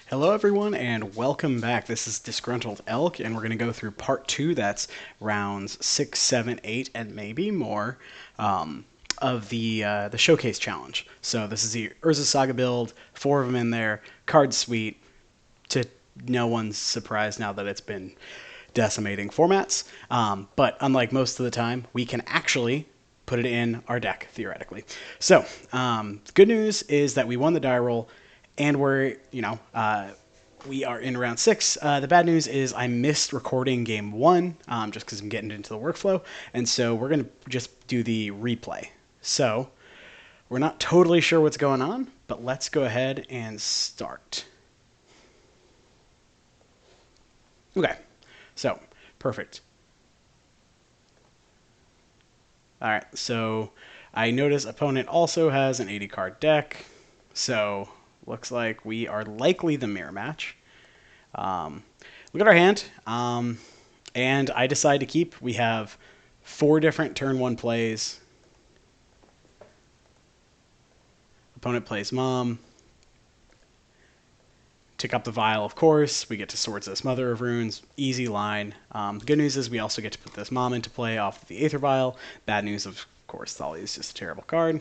Hello, everyone, and welcome back. This is Disgruntled Elk, and we're going to go through part two. That's rounds 6, 7, 8, and maybe more of the showcase challenge. So this is the Urza Saga build, 4 of them in there, card suite. To no one's surprise now that it's been decimating formats. But unlike most of the time, we can actually put it in our deck, theoretically. So, good news is that we won the die roll, and we are in round 6. The bad news is I missed recording game 1, just because I'm getting into the workflow, and so we're going to just do the replay. So, we're not totally sure what's going on, but let's go ahead and start. Okay, so, perfect. Alright, so I notice opponent also has an 80 card deck, so looks like we are likely the mirror match. Look at our hand, and I decide to keep. We have 4 different turn 1 plays. Opponent plays Mom. Tick up the vial, of course. We get to Swords this Mother of Runes. Easy line. The good news is we also get to put this Mom into play off of the Aether Vial. Bad news, of course, Thalia is just a terrible card.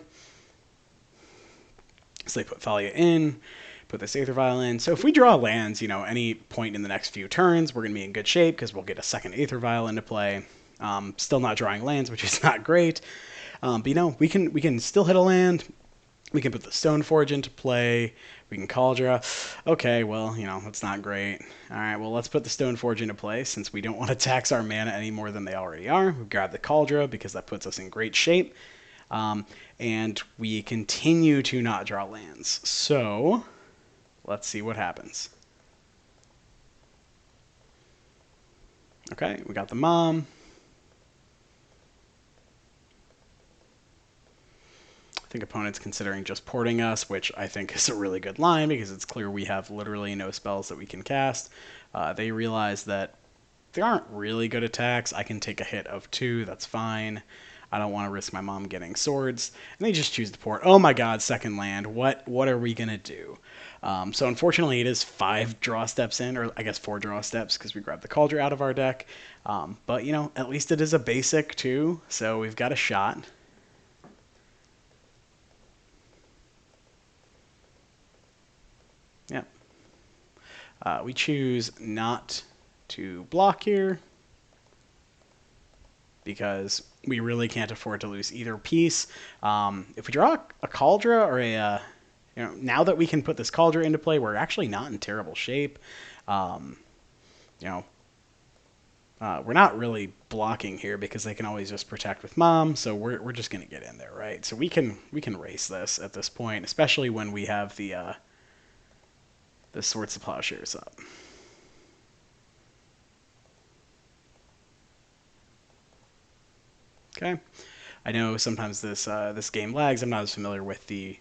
So they put Thalia in, put this Aether Vial in. So if we draw lands, any point in the next few turns, we're going to be in good shape because we'll get a second Aether Vial into play. Still not drawing lands, which is not great. But we can still hit a land. We can put the Stoneforge into play. We can Cauldron. Okay, well, that's not great. All right, well, let's put the Stoneforge into play since we don't want to tax our mana any more than they already are. We grab the Cauldron because that puts us in great shape. And we continue to not draw lands. So, let's see what happens. Okay, we got the Mom. I think opponent's considering just porting us, which I think is a really good line because it's clear we have literally no spells that we can cast. They realize that they aren't really good attacks. I can take a hit of 2, that's fine. I don't want to risk my mom getting swords. And they just choose to port. Oh my god, second land. What are we going to do? So unfortunately it is 5 draw steps in, or I guess 4 draw steps because we grabbed the Cauldron out of our deck. But, at least it is a basic too, so we've got a shot. Yep. We choose not to block here because we really can't afford to lose either piece. If we draw a Cauldron or now that we can put this Cauldron into play, we're actually not in terrible shape. We're not really blocking here because they can always just protect with Mom, so we're just going to get in there, right? So we can race this at this point, especially when we have the Swords to Plowshares up. Okay, I know sometimes this game lags. I'm not as familiar with the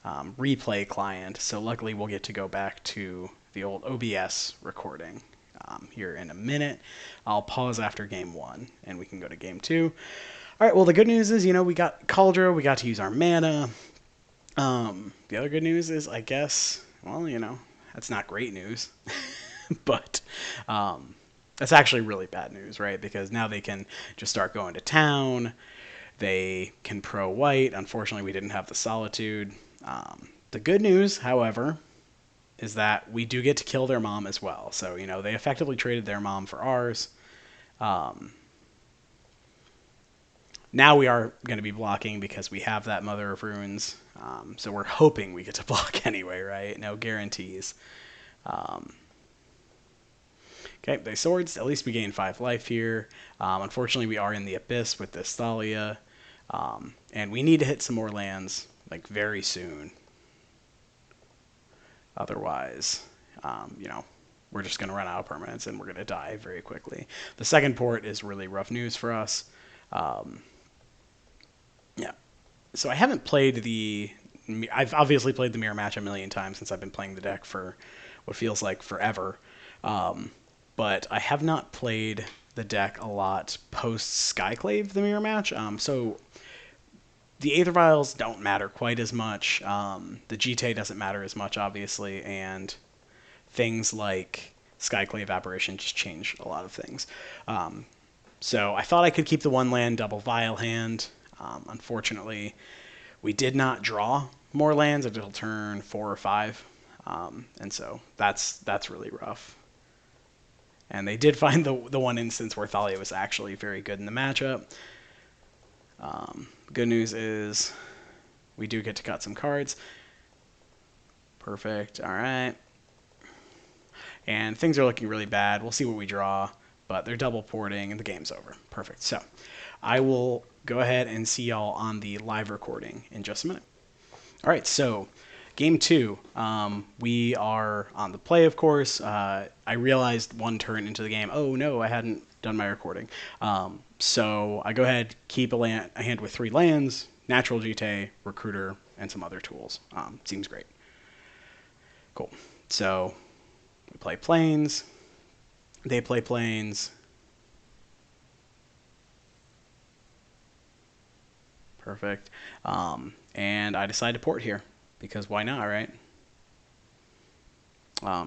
replay client, so luckily we'll get to go back to the old OBS recording here in a minute. I'll pause after game 1, and we can go to game 2. All right, well, the good news is, we got Cauldron, we got to use our mana. The other good news is, I guess, well, that's not great news, but that's actually really bad news, right? Because now they can just start going to town. They can pro white. Unfortunately, we didn't have the Solitude. The good news, however, is that we do get to kill their mom as well. So, they effectively traded their mom for ours. Now we are going to be blocking because we have that Mother of Runes. So we're hoping we get to block anyway, right? No guarantees. Okay, they swords. At least we gain 5 life here. Unfortunately, we are in the Abyss with this Thalia. And we need to hit some more lands, very soon. Otherwise, we're just going to run out of permanents and we're going to die very quickly. The second port is really rough news for us. Yeah. So I haven't played I've obviously played the mirror match a million times since I've been playing the deck for what feels like forever. But I have not played the deck a lot post Skyclave, the mirror match. So the Aether Vials don't matter quite as much. The GT doesn't matter as much, obviously, and things like Skyclave Apparition just change a lot of things. So I thought I could keep the 1-land double Vial hand. Unfortunately, we did not draw more lands until turn 4 or 5, and so that's really rough. And they did find the one instance where Thalia was actually very good in the matchup. Good news is we do get to cut some cards. Perfect. All right. And things are looking really bad. We'll see what we draw, but they're double porting and the game's over. Perfect. So I will go ahead and see y'all on the live recording in just a minute. All right, so game 2, we are on the play, of course. I realized one turn into the game, oh no, I hadn't done my recording. So I go ahead, keep a hand with 3 lands, Natural GTA, Recruiter, and some other tools. Seems great. Cool. So we play Plains. They play Plains. Perfect. And I decide to port here, because why not, right?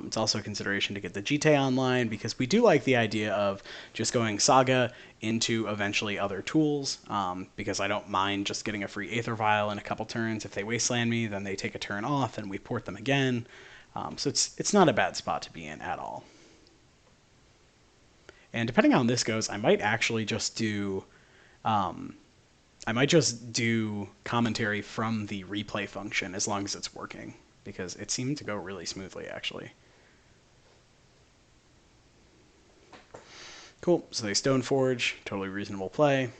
It's also a consideration to get the GTA online, because we do like the idea of just going Saga into eventually other tools, because I don't mind just getting a free Aether Vial in a couple turns. If they wasteland me, then they take a turn off, and we port them again. So it's not a bad spot to be in at all. And depending on how this goes, I might actually just do... I might just do commentary from the replay function as long as it's working, because it seemed to go really smoothly, actually. Cool, so they Stoneforge, totally reasonable play.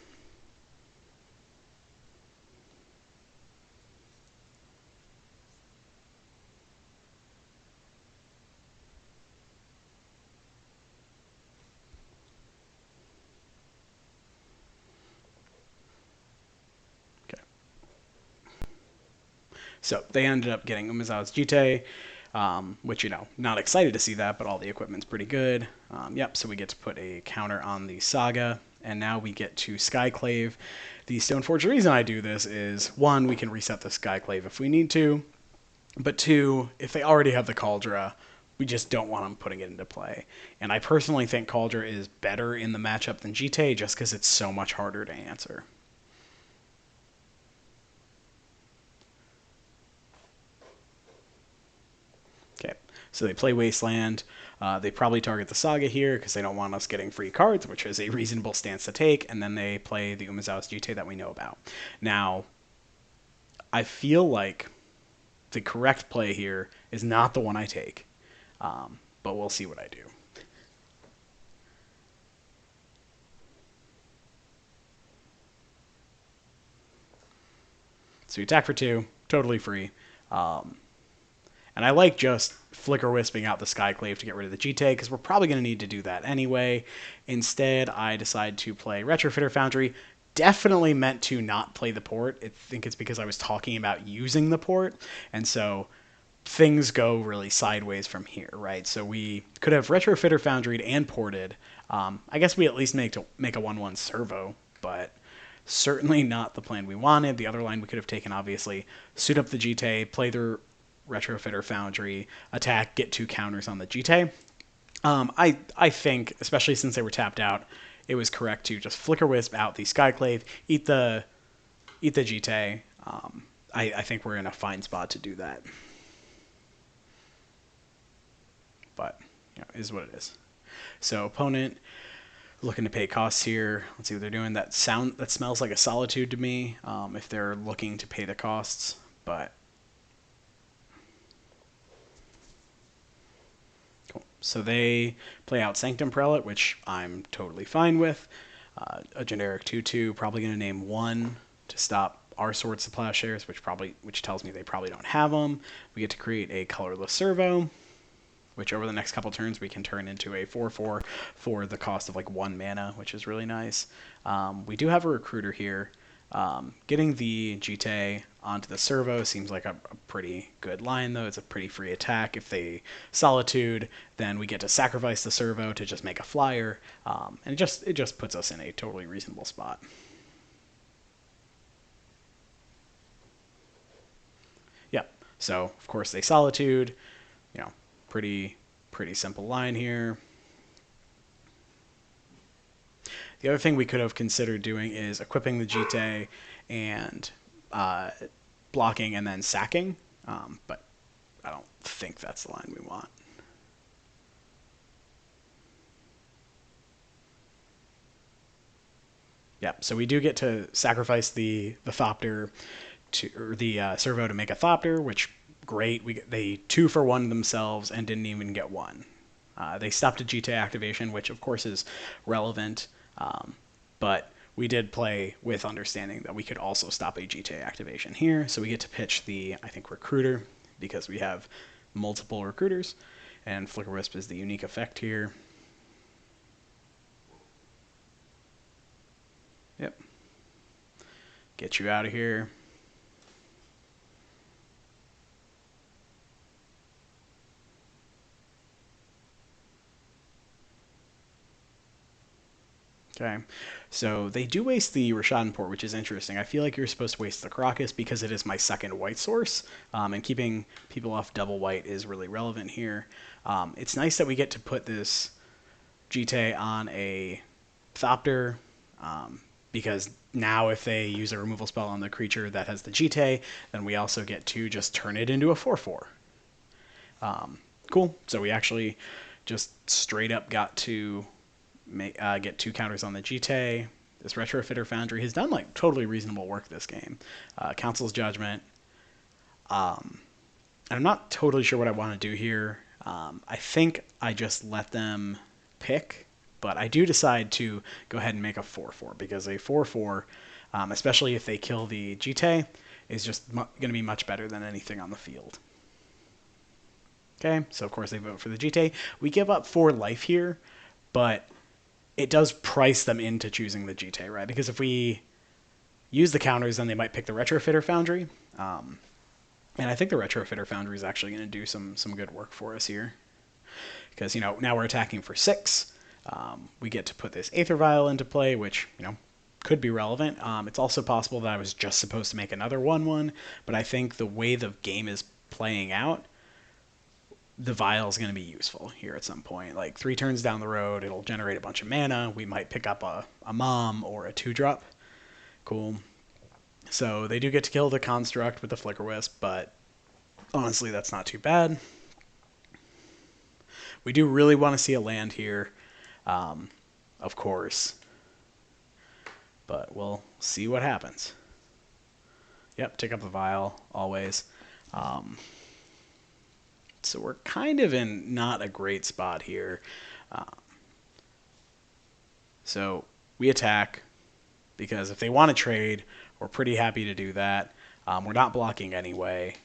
So they ended up getting Umezawa's Jite, which, not excited to see that, but all the equipment's pretty good. Yep, so we get to put a counter on the Saga, and now we get to Skyclave the Stoneforge. The reason I do this is, 1, we can reset the Skyclave if we need to, but 2, if they already have the Cauldra, we just don't want them putting it into play. And I personally think Cauldra is better in the matchup than Jite, just because it's so much harder to answer. Okay, so they play Wasteland. They probably target the Saga here because they don't want us getting free cards, which is a reasonable stance to take, and then they play the Umezawa's Jite that we know about. Now, I feel like the correct play here is not the one I take, but we'll see what I do. So you attack for 2, totally free. And I like just Flicker Wisping out the Skyclave to get rid of the Jite, because we're probably going to need to do that anyway. Instead, I decide to play Retrofitter Foundry. Definitely meant to not play the port. I think it's because I was talking about using the port, and so things go really sideways from here, right? So we could have Retrofitter Foundried and ported. I guess we at least make a 1/1 servo, but certainly not the plan we wanted. The other line we could have taken, obviously, suit up the Jite, play the Retrofitter Foundry, attack, get 2 counters on the Jite. I think, especially since they were tapped out, it was correct to just Flicker Wisp out the Skyclave, eat the Jite. I think we're in a fine spot to do that. But, is what it is. So opponent looking to pay costs here. Let's see what they're doing. That smells like a Solitude to me, if they're looking to pay the costs, but cool. So they play out Sanctum Prelate, which I'm totally fine with. A generic 2/2, probably going to name 1 to stop our Swords to Plowshares, which tells me they probably don't have them. We get to create a colorless servo, which over the next couple turns we can turn into a 4/4 for the cost of 1 mana, which is really nice. We do have a Recruiter here. Getting the Jite onto the servo seems like a pretty good line, though. It's a pretty free attack. If they Solitude, then we get to sacrifice the servo to just make a flyer, and it just puts us in a totally reasonable spot. Yep. So of course they Solitude, pretty Pretty simple line here. The other thing we could have considered doing is equipping the Jite and blocking and then sacking, but I don't think that's the line we want. Yep, so we do get to sacrifice the Thopter or the servo to make a Thopter, which great. They 2-for-1 themselves and didn't even get one. They stopped a Jite activation, which of course is relevant, but we did play with understanding that we could also stop a Jite activation here, so we get to pitch the, I think, Recruiter, because we have multiple Recruiters, and Flicker Wisp is the unique effect here. Yep. Get you out of here. Okay, so they do waste the Rashadan Port, which is interesting. I feel like you're supposed to waste the Crocus because it is my second white source, and keeping people off double white is really relevant here. It's nice that we get to put this Jite on a Thopter, because now if they use a removal spell on the creature that has the Jite, then we also get to just turn it into a 4/4. Cool, so we actually just straight up got to get 2 counters on the Jite. This Retrofitter Foundry has done like totally reasonable work this game. Council's Judgment. And I'm not totally sure what I want to do here. I think I just let them pick, but I do decide to go ahead and make a 4/4 because a 4/4, especially if they kill the Jite, is just going to be much better than anything on the field. Okay, so of course they vote for the Jite. We give up 4 life here, but it does price them into choosing the Jite, right? Because if we use the counters, then they might pick the Retrofitter Foundry. And I think the Retrofitter Foundry is actually going to do some good work for us here. Because, now we're attacking for 6. We get to put this Aether Vial into play, which, could be relevant. It's also possible that I was just supposed to make another 1/1, but I think the way the game is playing out, the vial is going to be useful here at some point. Like 3 turns down the road, it'll generate a bunch of mana. We might pick up a Mom or a 2-drop. Cool. So they do get to kill the Construct with the Flicker Wisp, but honestly, that's not too bad. We do really want to see a land here, of course, but we'll see what happens. Yep, take up the vial, always. So we're kind of in not a great spot here. So we attack, because if they want to trade, we're pretty happy to do that. We're not blocking anyway.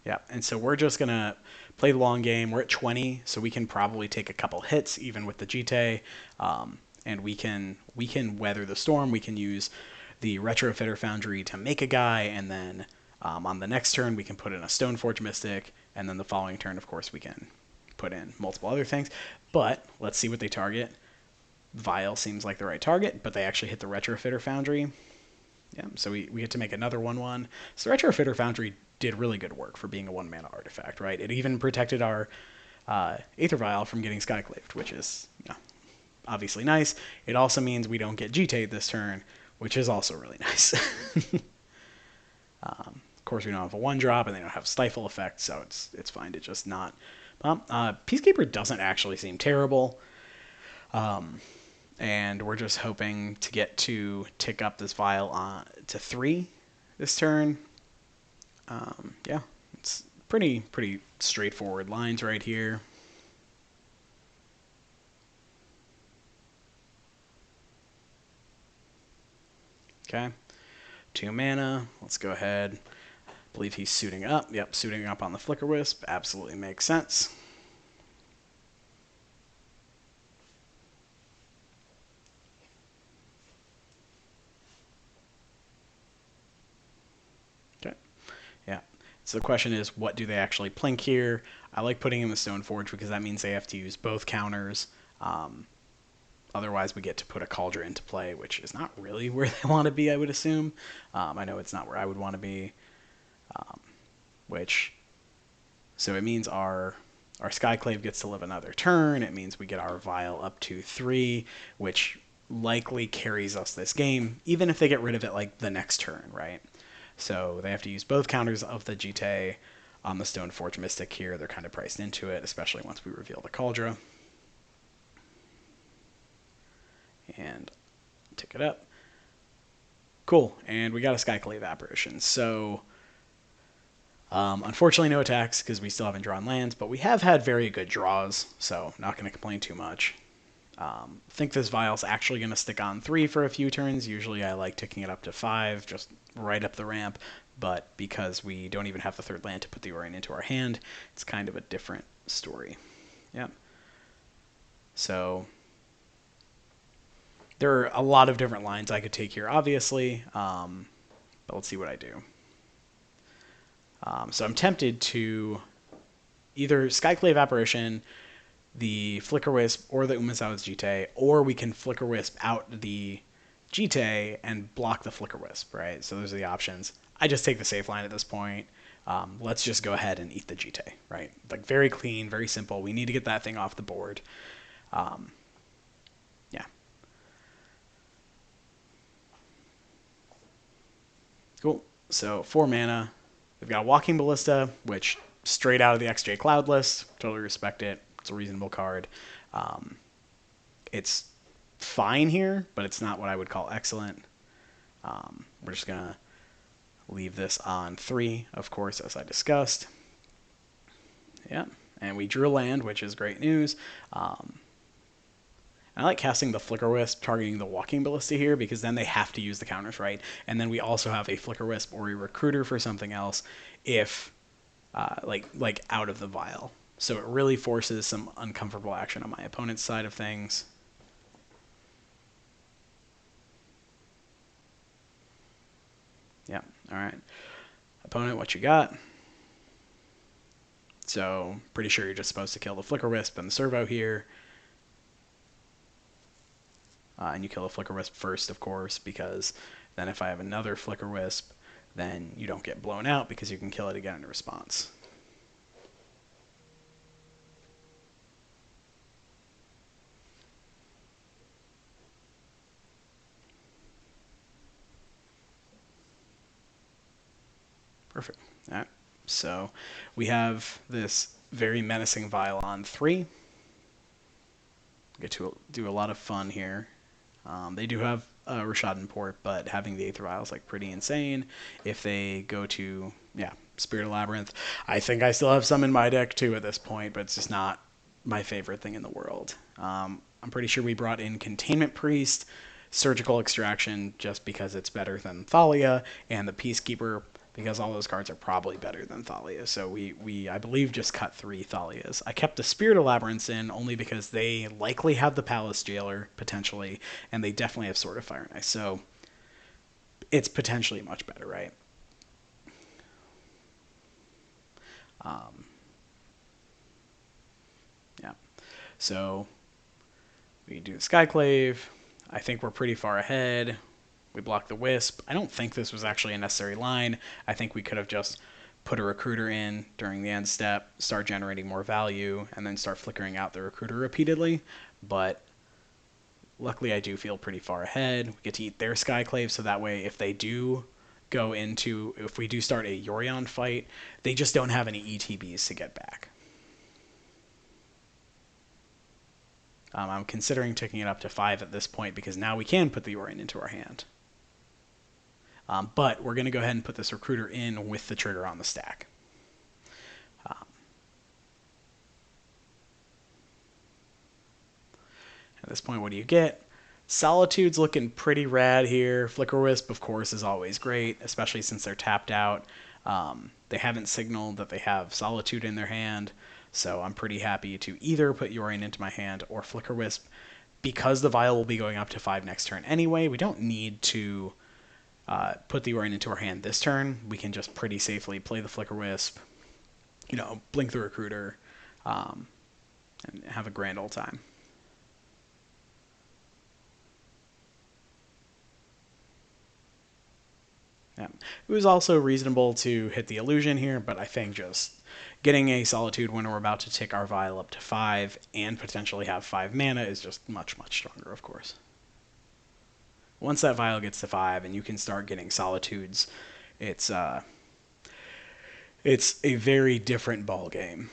Yeah, and so we're just going to play the long game. We're at 20, so we can probably take a couple hits, even with the Jite, and we can weather the storm. We can use the Retrofitter Foundry to make a guy, and then on the next turn we can put in a Stoneforge Mystic, and then the following turn, of course, we can put in multiple other things. But let's see what they target. Vial seems like the right target, but they actually hit the Retrofitter Foundry. Yeah, so we get to make another 1/1. So the Retrofitter Foundry did really good work for being a 1-mana artifact, right? It even protected our Aether Vial from getting Skyclaved, which is obviously nice. It also means we don't get Jite this turn, which is also really nice. Of course, we don't have a 1-drop, and they don't have Stifle effect, so it's fine to just not pump. Peacekeeper doesn't actually seem terrible, and we're just hoping to get to tick up this vial to 3 this turn. Yeah, it's pretty straightforward lines right here. Okay, 2 mana. Let's go ahead. I believe he's suiting up. Yep, suiting up on the Flicker Wisp. Absolutely makes sense. Okay, yeah. So the question is, what do they actually plink here? I like putting in the Stoneforge because that means they have to use both counters. Otherwise, we get to put a Cauldron into play, which is not really where they want to be, I would assume. I know it's not where I would want to be. which, so it means our Skyclave gets to live another turn. It means we get our Vial up to 3, which likely carries us this game, even if they get rid of it like the next turn, right? So they have to use both counters of the Jite on the Stoneforge Mystic here. They're kind of priced into it, especially once we reveal the Cauldron. And tick it up. Cool, and we got a Skyclave Apparition. So unfortunately no attacks because we still haven't drawn lands, but we have had very good draws, so not going to complain too much. I think this Vial's actually going to stick on 3 for a few turns. Usually I like ticking it up to 5, just right up the ramp, but because we don't even have the 3rd land to put the Yorion into our hand, it's kind of a different story. Yep. So there are a lot of different lines I could take here, obviously, but let's see what I do. So I'm tempted to either Skyclave Apparition, the Flicker Wisp, or the Umezawa's Jite, or we can Flicker Wisp out the Jite and block the Flicker Wisp, right? So those are the options. I just take the safe line at this point. Let's just go ahead and eat the Jite, right? Like very clean, very simple. We need to get that thing off the board. Yeah. Cool. So 4 mana. We've got Walking Ballista, which straight out of the XJ Cloud list. Totally respect it. It's a reasonable card. It's fine here, but it's not what I would call excellent. We're just going to leave this on 3, of course, as I discussed. Yeah, and we drew a land, which is great news. I like casting the Flicker Wisp, targeting the Walking Ballista here, because then they have to use the counters, right? And then we also have a Flicker Wisp or a Recruiter for something else if, like out of the Vial. So it really forces some uncomfortable action on my opponent's side of things. Yeah, all right. Opponent, what you got? So pretty sure you're just supposed to kill the Flicker Wisp and the Servo here. And you kill the Flicker Wisp first, of course, because then if I have another Flicker Wisp, then you don't get blown out because you can kill it again in response. Perfect. All right. So we have this very menacing Vial on 3. Get to do a lot of fun here. They do have Rashad Port, but having the Aether Vial is like pretty insane. If they go to, yeah, Spirit of Labyrinth, I think I still have some in my deck too at this point, but it's just not my favorite thing in the world. I'm pretty sure we brought in Containment Priest, Surgical Extraction just because it's better than Thalia, and the Peacekeeper because all those cards are probably better than Thalia. So we I believe, just cut 3 Thalias. I kept the Spirit of Labyrinths in only because they likely have the Palace Jailer, potentially, and they definitely have Sword of Fire and Ice. So it's potentially much better, right? Yeah. So we do the Skyclave. I think we're pretty far ahead. We block the Wisp. I don't think this was actually a necessary line. I think we could have just put a Recruiter in during the end step, start generating more value, and then start flickering out the Recruiter repeatedly. But luckily I do feel pretty far ahead. We get to eat their Skyclave, so that way if they do go into, if we do start a Yorion fight, they just don't have any ETBs to get back. I'm considering taking it up to 5 at this point because now we can put the Yorion into our hand. But we're going to go ahead and put this Recruiter in with the trigger on the stack. At this point, what do you get? Solitude's looking pretty rad here. Flicker Wisp, of course, is always great, especially since they're tapped out. They haven't signaled that they have Solitude in their hand, so I'm pretty happy to either put Yorion into my hand or Flicker Wisp. Because the Vial will be going up to 5 next turn anyway, we don't need to put the Yorion into our hand this turn. We can just pretty safely play the Flicker Wisp, blink the Recruiter, and have a grand old time. Yeah. It was also reasonable to hit the illusion here, but I think just getting a Solitude when we're about to tick our vial up to 5 and potentially have 5 mana is just much, much stronger, of course. Once that vial gets to 5 and you can start getting Solitudes, it's a very different ball game.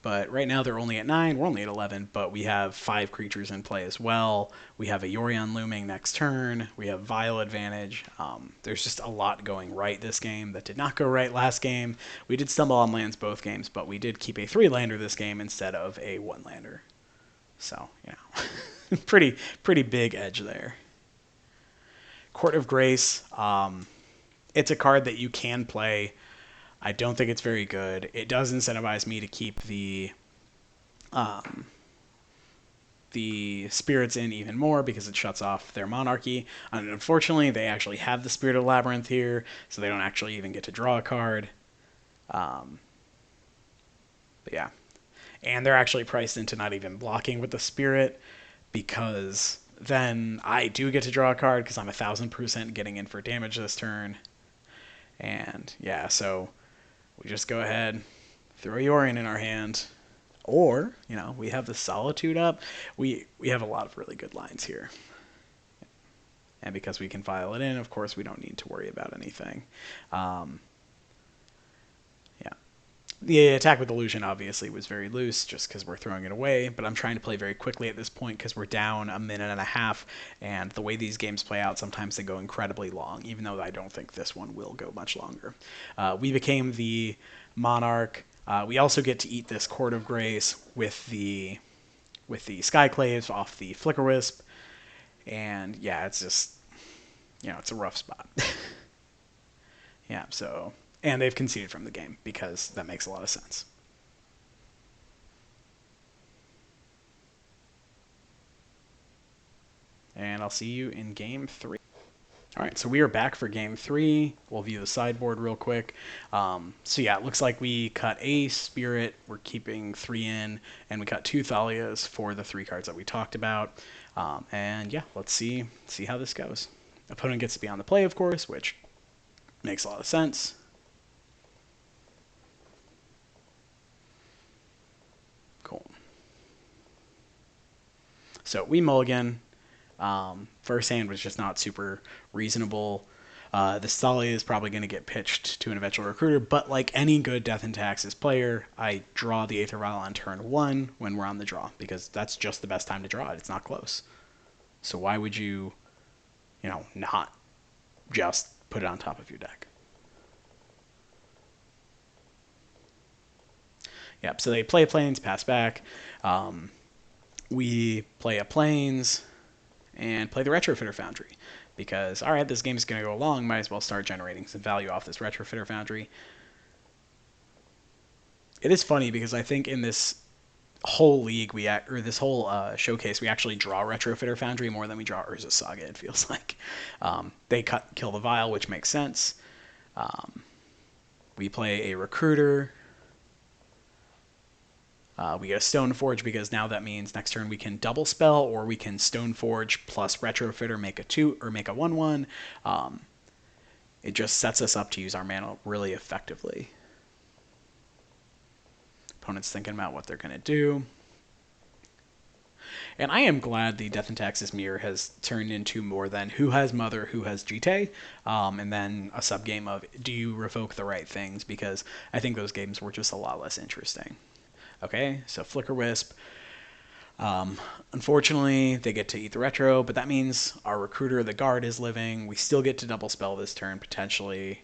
But right now they're only at 9, we're only at 11, but we have 5 creatures in play as well. We have a Yorion looming next turn. We have Vial advantage. There's just a lot going right this game that did not go right last game. We did stumble on lands both games, but we did keep a 3-lander this game instead of a 1-lander. So, pretty big edge there. Court of Grace, it's a card that you can play. I don't think it's very good. It does incentivize me to keep the spirits in even more because it shuts off their monarchy. And unfortunately, they actually have the Spirit of Labyrinth here, so they don't actually even get to draw a card. But yeah. And they're actually priced into not even blocking with the Spirit, because then I do get to draw a card because I'm 1,000% getting in for damage this turn. And yeah, so we just go ahead, throw Yorion in our hand, or, we have the Solitude up. We have a lot of really good lines here. And because we can file it in, of course, we don't need to worry about anything. Yeah. The attack with Illusion obviously was very loose just because we're throwing it away, but I'm trying to play very quickly at this point because we're down a minute and a half, and the way these games play out, sometimes they go incredibly long, even though I don't think this one will go much longer. We became the Monarch. We also get to eat this Court of Grace with the Skyclaves off the Flickerwisp, and yeah, it's just, it's a rough spot. Yeah, so... And they've conceded from the game, because that makes a lot of sense. And I'll see you in Game 3. All right, so we are back for Game 3. We'll view the sideboard real quick. So yeah, it looks like we cut a Spirit. We're keeping 3 in, and we cut 2 Thalias for the 3 cards that we talked about. And yeah, let's see how this goes. Opponent gets to be on the play, of course, which makes a lot of sense. Cool. So we mulligan. First hand was just not super reasonable. The Thalia is probably going to get pitched to an eventual recruiter, but like any good Death and Taxes player, I draw the Aether Vial on turn 1 when we're on the draw, because that's just the best time to draw it. It's not close. So why would you, not just put it on top of your deck? Yep, so they play Plains, pass back. We play a Plains and play the Retrofitter Foundry, because, all right, this game is going to go long, might as well start generating some value off this Retrofitter Foundry. It is funny, because I think in this whole league, this whole showcase, we actually draw Retrofitter Foundry more than we draw Urza Saga, it feels like. They kill the Vial, which makes sense. We play a Recruiter. We get a Stoneforge, because now that means next turn we can double spell, or we can Stoneforge plus Retrofitter, make a 2 or make a 1/1. It just sets us up to use our mana really effectively. Opponent's thinking about what they're going to do. And I am glad the Death and Taxes mirror has turned into more than who has Mother, who has GT, and then a subgame of do you revoke the right things, because I think those games were just a lot less interesting. Okay, so Flickerwisp. Unfortunately, they get to eat the retro, but that means our Recruiter, the Guard, is living. We still get to double spell this turn, potentially.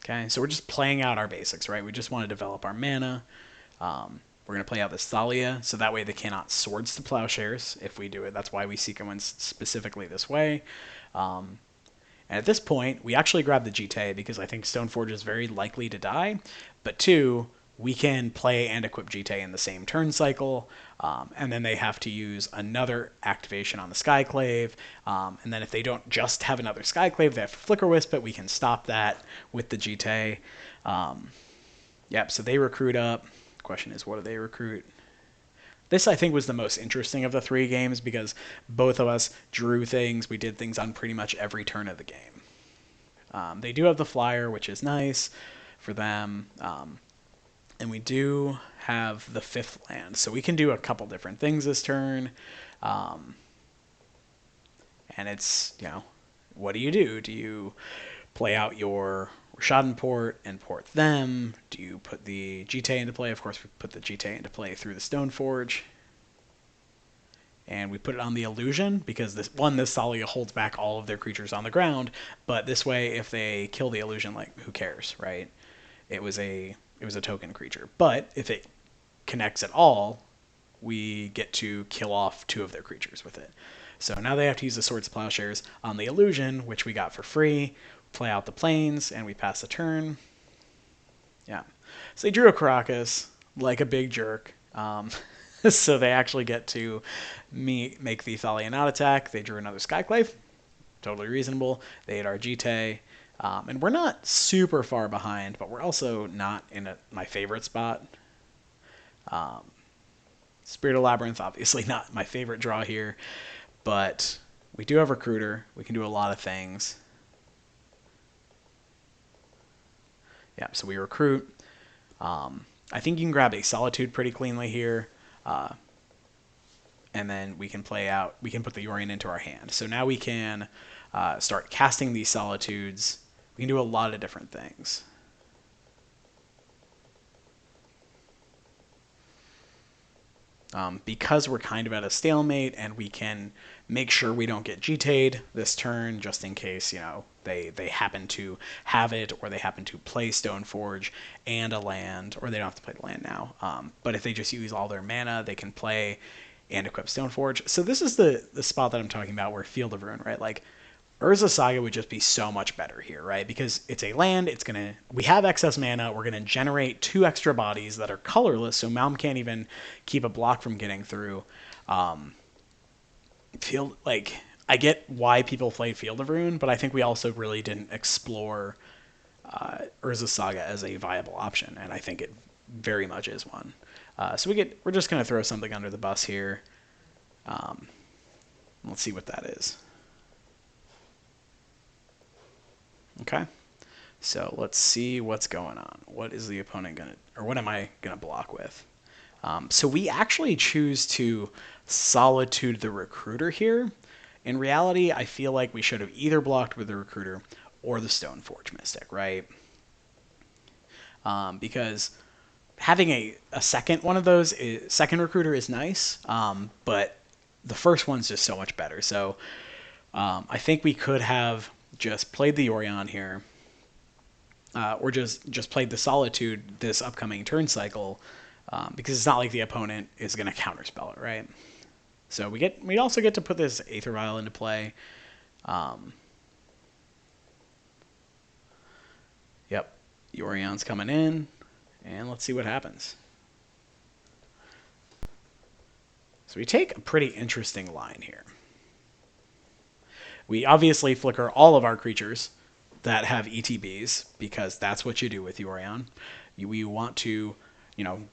Okay, so we're just playing out our basics, right? We just want to develop our mana. We're going to play out this Thalia, so that way they cannot Swords to Plowshares if we do it. That's why we sequence specifically this way. And at this point, we actually grab the GT, because I think Stoneforge is very likely to die. But 2, we can play and equip GT in the same turn cycle, and then they have to use another activation on the Skyclave. And then if they don't just have another Skyclave, they have to Flickerwisp it. We can stop that with the GT. Yep, so they recruit up. question is, what do they recruit? This, I think, was the most interesting of the 3 games because both of us drew things. We did things on pretty much every turn of the game. They do have the flyer, which is nice for them. And we do have the 5th land. So we can do a couple different things this turn. And it's, what do you do? Do you play out your Schadenport and port them? Do you put the GT into play? Of course, we put the GT into play through the Stoneforge. And we put it on the illusion because this Thalia holds back all of their creatures on the ground. But this way, if they kill the illusion, who cares, right? It was a token creature. But if it connects at all, we get to kill off 2 of their creatures with it. So now they have to use the Swords of Plowshares on the illusion, which we got for free. Play out the planes, and we pass the turn. Yeah. So they drew a Caracas like a big jerk. So they actually get to make the Thalia not attack. They drew another Skyclave. Totally reasonable. They ate our GT. And we're not super far behind, but we're also not in my favorite spot. Spirit of Labyrinth, obviously not my favorite draw here. But we do have Recruiter. We can do a lot of things. Yeah, so we recruit. I think you can grab a Solitude pretty cleanly here. And then we can put the Yorion into our hand. So now we can start casting these Solitudes. We can do a lot of different things. Because we're kind of at a stalemate and we can make sure we don't get GT'd this turn just in case, they happen to have it or they happen to play Stoneforge and a land, or they don't have to play the land now. But if they just use all their mana, they can play and equip Stoneforge. So this is the spot that I'm talking about where Field of Ruin, right? Urza Saga would just be so much better here, right? Because it's a land, we have excess mana, we're gonna generate 2 extra bodies that are colorless, so Malm can't even keep a block from getting through. I get why people played Field of Ruin, but I think we also really didn't explore Urza Saga as a viable option, and I think it very much is one. So we're just gonna throw something under the bus here. Let's see what that is. Okay, so let's see what's going on. What is the opponent what am I gonna block with? So we actually choose to Solitude the Recruiter here. In reality, I feel like we should have either blocked with the Recruiter or the Stoneforge Mystic, right? Because having a second one of those, second Recruiter is nice, but the first one's just so much better. So I think we could have just played the Yorion here, or just played the Solitude this upcoming turn cycle, because it's not like the opponent is going to counterspell it, right? So we also get to put this Aether Vial into play. Yep, Yorion's coming in, and let's see what happens. So we take a pretty interesting line here. We obviously flicker all of our creatures that have ETBs, because that's what you do with Yorion. We want to,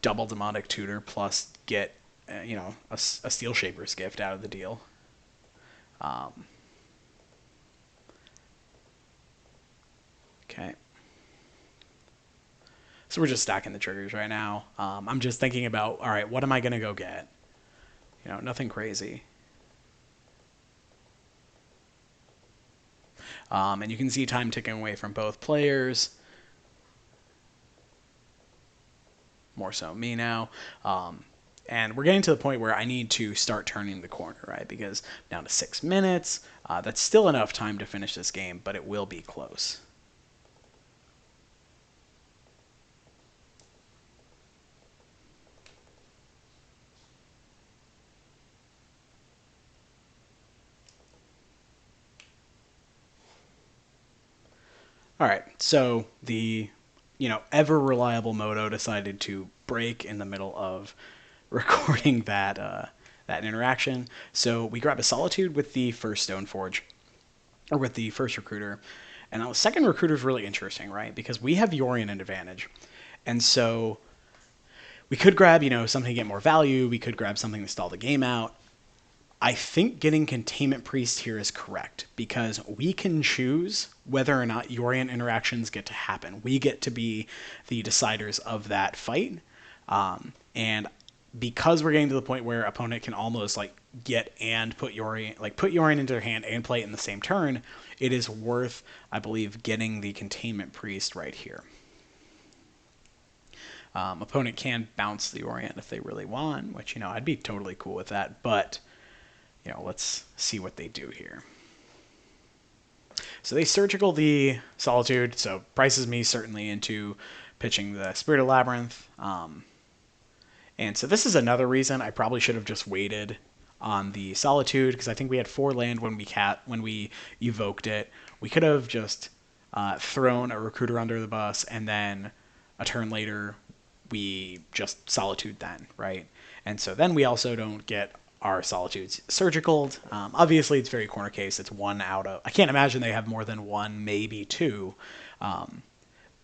double Demonic Tutor plus get, a Steel Shaper's Gift out of the deal. Okay. So we're just stacking the triggers right now. I'm just thinking about, all right, what am I going to go get? Nothing crazy. And you can see time ticking away from both players. More so me now. And we're getting to the point where I need to start turning the corner, right? Because down to 6 minutes, that's still enough time to finish this game, but it will be close. All right, so the ever reliable Moto decided to break in the middle of recording that interaction. So we grab a Solitude with the first Stoneforge, or with the first Recruiter, and now the second Recruiter is really interesting, right? Because we have Yorion in advantage, and so we could grab, something to get more value. We could grab something to stall the game out. I think getting Containment Priest here is correct because we can choose whether or not Yorion interactions get to happen. We get to be the deciders of that fight. And because we're getting to the point where opponent can almost get and put Yorion into their hand and play it in the same turn, it is worth, I believe, getting the Containment Priest right here. Opponent can bounce the Yorion if they really want, which, I'd be totally cool with that, but let's see what they do here. So they surgical the Solitude, so prices me certainly into pitching the Spirit of Labyrinth. And so this is another reason I probably should have just waited on the Solitude, because I think we had 4 land when we evoked it. We could have just thrown a Recruiter under the bus, and then a turn later we just Solitude then, right? And so then we also don't get our Solitudes surgicaled. Obviously, it's very corner case. It's 1 out of... I can't imagine they have more than 1, maybe 2.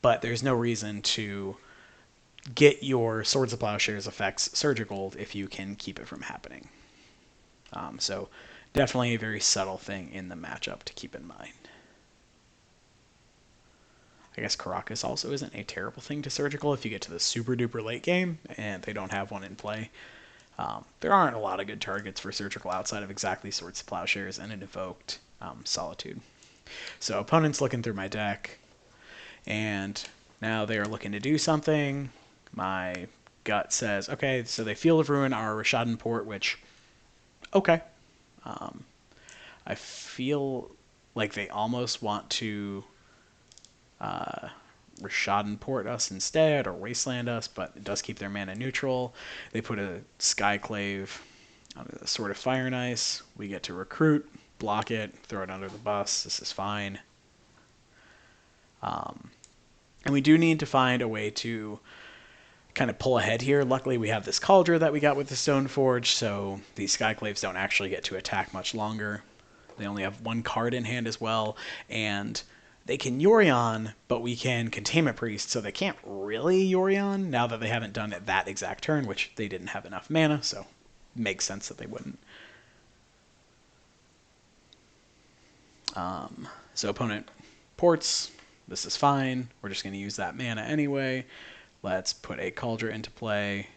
But there's no reason to get your Swords of Plowshares effects surgicaled if you can keep it from happening. So definitely a very subtle thing in the matchup to keep in mind. I guess Caracas also isn't a terrible thing to surgical if you get to the super duper late game and they don't have one in play. There aren't a lot of good targets for surgical outside of exactly Swords of Plowshares and an evoked Solitude. So opponent's looking through my deck, and now they are looking to do something. My gut says, okay, so they Field of Ruin our Rishadan Port, which, okay. I feel like they almost want to Rishadan Port us instead, or Wasteland us, but it does keep their mana neutral. They put a Skyclave on the Sword of Fire and Ice. We get to recruit, block it, throw it under the bus. This is fine. And we do need to find a way to kind of pull ahead here. Luckily, we have this Cauldron that we got with the Stoneforge, so these Skyclaves don't actually get to attack much longer. They only have 1 card in hand as well, and they can Yorion, but we can Containment Priest, so they can't really Yorion now that they haven't done it that exact turn, which they didn't have enough mana, so it makes sense that they wouldn't. So opponent ports. This is fine. We're just going to use that mana anyway. Let's put a Cauldron into play.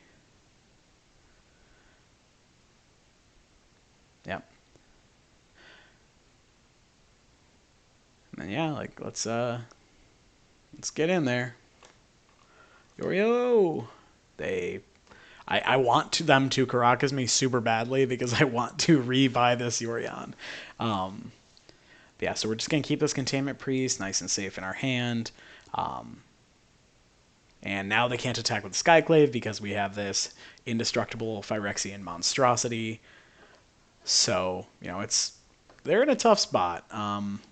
Yep. And then yeah, let's get in there. Yorio! I want them to Caracas me super badly because I want to rebuy this Yorion. Yeah, so we're just going to keep this Containment Priest nice and safe in our hand. And now they can't attack with the Skyclave because we have this indestructible Phyrexian monstrosity. So, they're in a tough spot.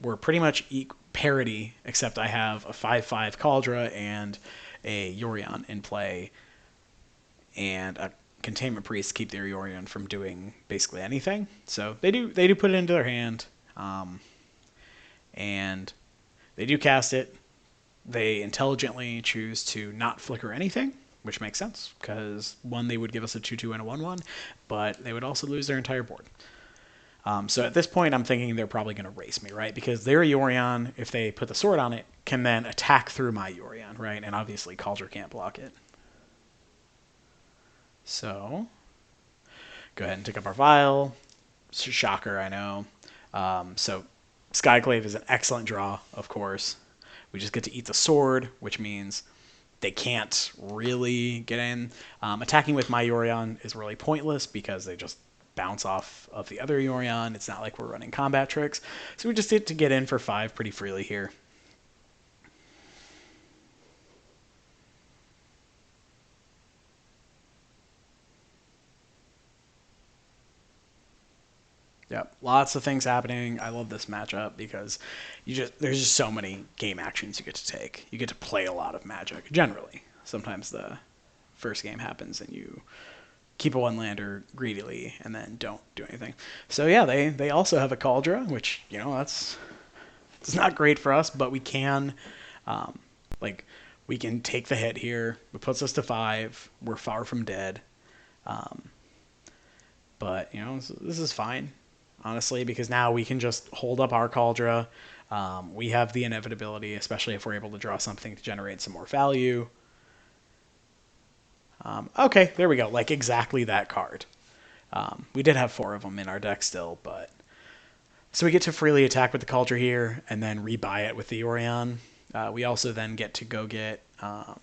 We're pretty much parity, except I have a 5/5 Cauldron and a Yorion in play, and a Containment Priest to keep their Yorion from doing basically anything. So they do put it into their hand, and they do cast it. They intelligently choose to not flicker anything, which makes sense, because one, they would give us a 2/2 and a 1/1, but they would also lose their entire board. So at this point, I'm thinking they're probably going to race me, right? Because their Yorion, if they put the sword on it, can then attack through my Yorion, right? And obviously, Cauldron can't block it. So, go ahead and take up our vial. Shocker, I know. So, Skyclave is an excellent draw, of course. We just get to eat the sword, which means they can't really get in. Attacking with my Yorion is really pointless because they just bounce off of the other Yorion. It's not like we're running combat tricks. So we just get to get in for 5 pretty freely here. Yep, lots of things happening. I love this matchup because there's just so many game actions you get to take. You get to play a lot of Magic, generally. Sometimes the first game happens and you keep a 1-lander greedily and then don't do anything. So yeah, they also have a Cauldron, which, it's not great for us, but we can, We can take the hit here. It puts us to 5. We're far from dead. But, you know, this is fine, honestly, because now we can just hold up our Cauldron. We have the inevitability, especially if we're able to draw something to generate some more value. Okay, there we go. Like, exactly that card. We did have 4 of them in our deck still, but... So we get to freely attack with the Cauldron here, and then rebuy it with the Yorion. We also then get to go get... I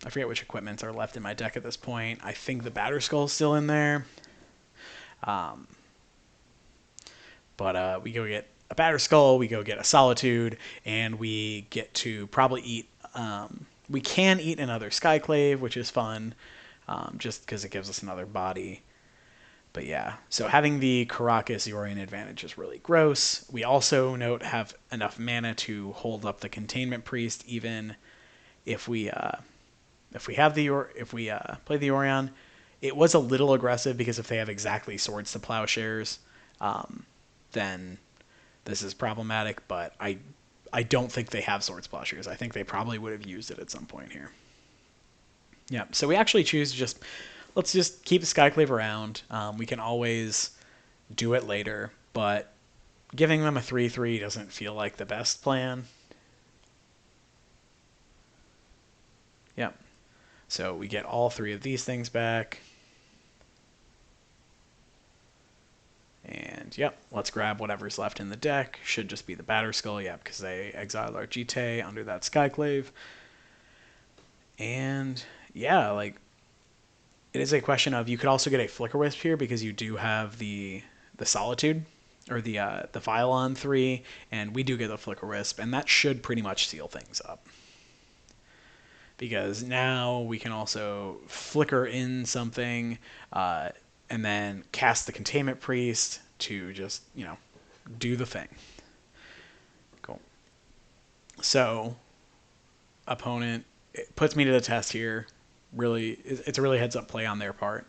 forget which equipments are left in my deck at this point. I think the Batterskull is still in there. But we go get a Batterskull, we go get a Solitude, and we get to probably eat... we can eat another Skyclave, which is fun, just because it gives us another body. But yeah, so having the Caracas Yorion advantage is really gross. We also, note, have enough mana to hold up the Containment Priest, even if we play the Yorion. It was a little aggressive because if they have exactly Swords to Plowshares, then this is problematic. But I don't think they have Swords to Plowshares. I think they probably would have used it at some point here. Yeah, so we actually choose to just... Let's just keep the Skyclave around. We can always do it later, but giving them a 3/3 doesn't feel like the best plan. Yep. So we get all 3 of these things back. And yep, let's grab whatever's left in the deck. Should just be the Batterskull, yeah, because they exiled our Jite under that Skyclave. And yeah, like... It is a question of, you could also get a Flicker Wisp here because you do have the Solitude, or the Violon 3, and we do get the Flicker Wisp, and that should pretty much seal things up. Because now we can also flicker in something, and then cast the Containment Priest to just, you know, do the thing. Cool. So, opponent, it puts me to the test here. Really, it's a really heads-up play on their part.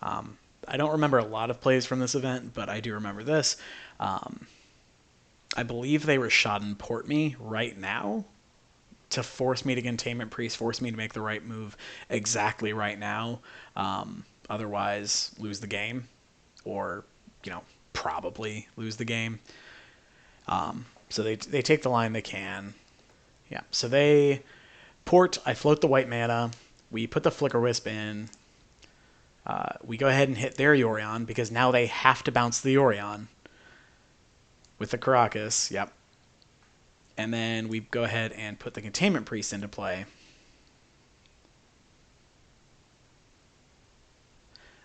I don't remember a lot of plays from this event, but I do remember this. I believe they were Schadenport me right now to force me to Containment Priest, force me to make the right move exactly right now. Otherwise, lose the game, or, you know, probably lose the game. So they take the line they can. Yeah, so they port, I float the white mana. We put the Flicker Wisp in. We go ahead and hit their Yorion, because now they have to bounce the Yorion with the Caracas. Yep. And then we go ahead and put the Containment Priest into play.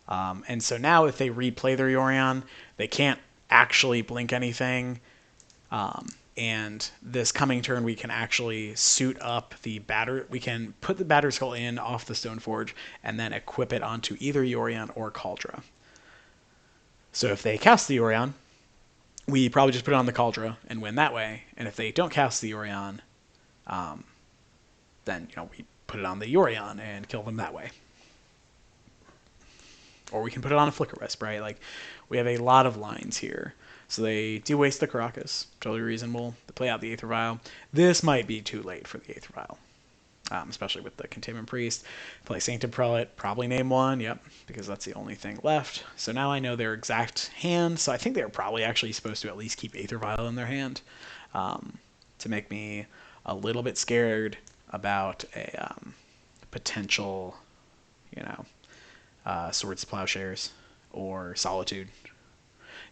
And so now if they replay their Yorion, they can't actually blink anything. And this coming turn, we can actually suit up the we can put the Batterskull in off the Stoneforge and then equip it onto either Yorion or Cauldron. So if they cast the Yorion, we probably just put it on the Cauldron and win that way. And if they don't cast the Yorion, then, you know, we put it on the Yorion and kill them that way. Or we can put it on a Flicker Wisp, right? Like, we have a lot of lines here. So they do waste the Caracas, totally reasonable. They play out the Aether Vial. This might be too late for the Aether Vial, especially with the Containment Priest. Play Sanctum Prelate, probably name 1, yep, because that's the only thing left. So now I know their exact hand, so I think they're probably actually supposed to at least keep Aether Vial in their hand to make me a little bit scared about a potential, you know, Swords to Plowshares or Solitude.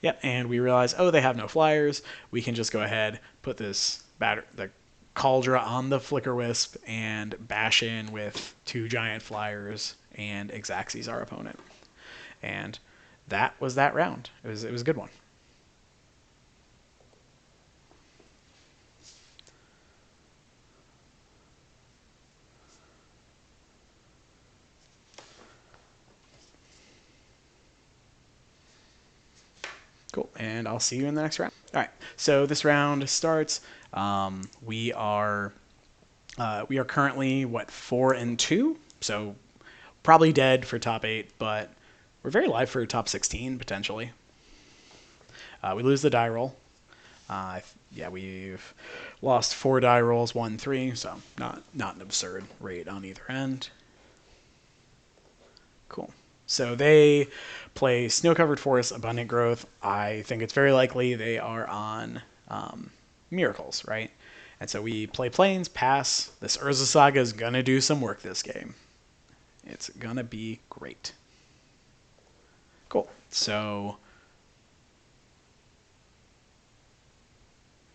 Yep, and we realize, oh, they have no flyers. We can just go ahead, put this the Cauldron on the Flicker Wisp, and bash in with 2 giant flyers and Xaxes our opponent. And that was that round. It was a good one. Cool, and I'll see you in the next round. All right, so this round starts. We are currently, what, 4-2? So probably dead for top 8, but we're very live for top 16, potentially. We lose the die roll. Yeah, we've lost 4 die rolls, 1, 3, so not an absurd rate on either end. Cool. So they play Snow-Covered Forest, Abundant Growth. I think it's very likely they are on Miracles, right? And so we play Plains, pass. This Urza Saga is going to do some work this game. It's going to be great. Cool. So,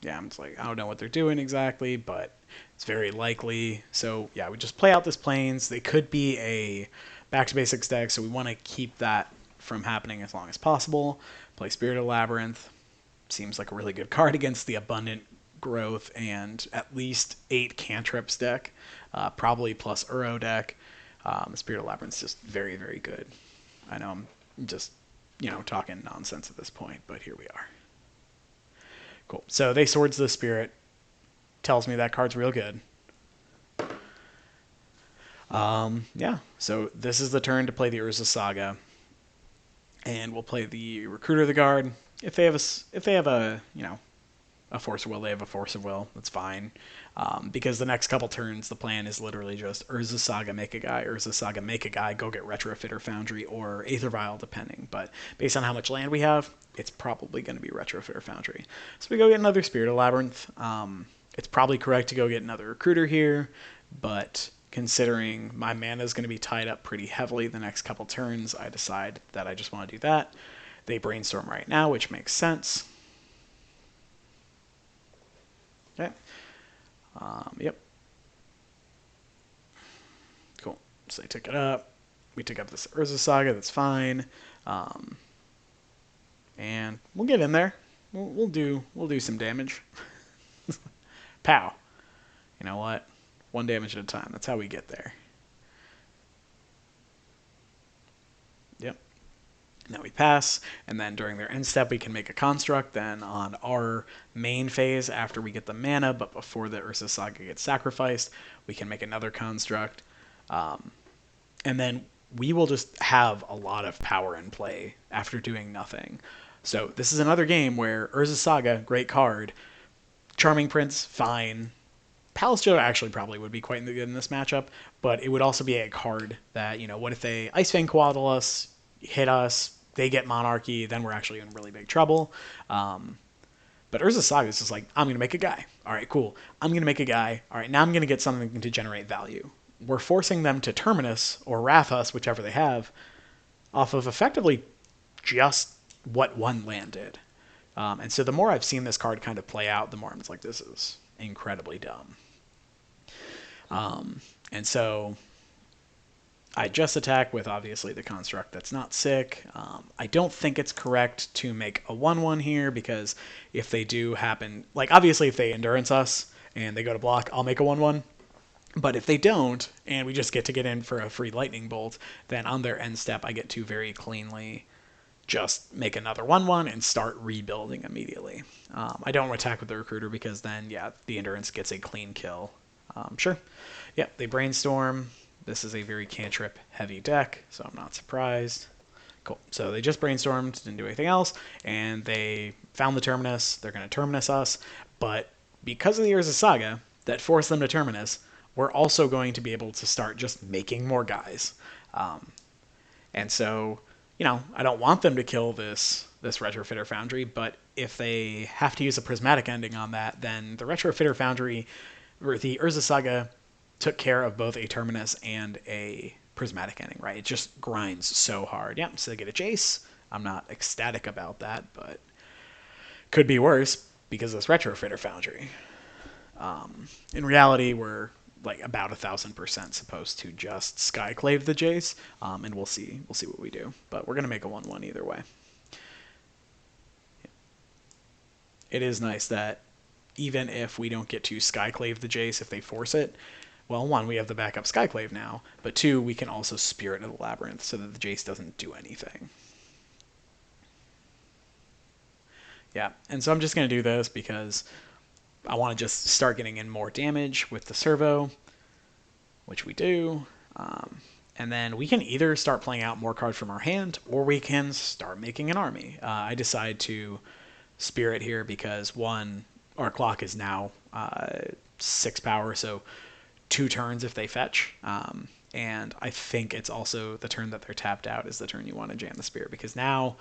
yeah, I'm just like, I don't know what they're doing exactly, but it's very likely. So, yeah, we just play out this Plains. They could be a back to basics deck, so we want to keep that from happening as long as possible. Play Spirit of Labyrinth. Seems like a really good card against the Abundant Growth and at least 8 cantrips deck, probably plus Uro deck. Spirit of Labyrinth is just very, very good. I know I'm just, talking nonsense at this point, but here we are. Cool. So they Swords the Spirit. Tells me that card's real good. Yeah, so this is the turn to play the Urza Saga. And we'll play the Recruiter of the Guard. If they have a Force of Will, they have a Force of Will. That's fine. Because the next couple turns, the plan is literally just Urza Saga, make a guy, Urza Saga, make a guy, go get Retrofitter Foundry or Aether Vial, depending. But based on how much land we have, it's probably going to be Retrofitter Foundry. So we go get another Spirit of Labyrinth. It's probably correct to go get another Recruiter here, but considering my mana is going to be tied up pretty heavily the next couple turns, I decide that I just want to do that. They Brainstorm right now, which makes sense. Okay. Yep. Cool. So they took it up. We took up this Urza Saga. That's fine. And we'll get in there. We'll do some damage. Pow. You know what? 1 damage at a time. That's how we get there. Yep. Now we pass, and then during their end step we can make a construct. Then on our main phase, after we get the mana, but before the Urza Saga gets sacrificed, we can make another construct. And then we will just have a lot of power in play after doing nothing. So this is another game where Urza Saga, great card. Charming Prince, fine. Palace Joe actually probably would be quite good in this matchup, but it would also be a card that, what if they Ice Fang Coatl us, hit us, they get Monarchy, then we're actually in really big trouble. But Urza Saga is just like, I'm going to make a guy. All right, cool. I'm going to make a guy. All right, now I'm going to get something to generate value. We're forcing them to Terminus or Wrath us, whichever they have, off of effectively just what one land did. And so the more I've seen this card kind of play out, the more I'm just like, this is incredibly dumb. And so I just attack with, obviously, the construct that's not sick. I don't think it's correct to make a 1/1 here, because if they do happen, like, obviously if they Endurance us and they go to block, I'll make a 1/1. But if they don't, and we just get in for a free Lightning Bolt, then on their end step I get to very cleanly just make another 1/1 and start rebuilding immediately. I don't attack with the Recruiter because then, yeah, the Endurance gets a clean kill. Sure. Yeah, they Brainstorm. This is a very cantrip-heavy deck, so I'm not surprised. Cool. So they just Brainstormed, didn't do anything else, and they found the Terminus. They're going to Terminus us, but because of the Urza Saga that forced them to Terminus, we're also going to be able to start just making more guys. And so, I don't want them to kill this Retrofitter Foundry, but if they have to use a Prismatic Ending on that, then the Retrofitter Foundry, or the Urza Saga, took care of both a Terminus and a Prismatic Ending, right? It just grinds so hard. Yeah, so they get a Jace. I'm not ecstatic about that, but could be worse because of this Retrofitter Foundry. In reality, we're like about 1,000% supposed to just Skyclave the Jace, and we'll see what we do. But we're gonna make a 1/1 either way. It is nice that even if we don't get to Skyclave the Jace if they force it, well, 1, we have the backup Skyclave now, but 2, we can also Spirit of the Labyrinth so that the Jace doesn't do anything. Yeah, and so I'm just going to do this because I want to just start getting in more damage with the Servo, which we do. And then we can either start playing out more cards from our hand, or we can start making an army. I decide to Spirit here because one, our clock is now 6 power, so 2 turns if they fetch. And I think it's also the turn that they're tapped out is the turn you want to jam the Spirit, because now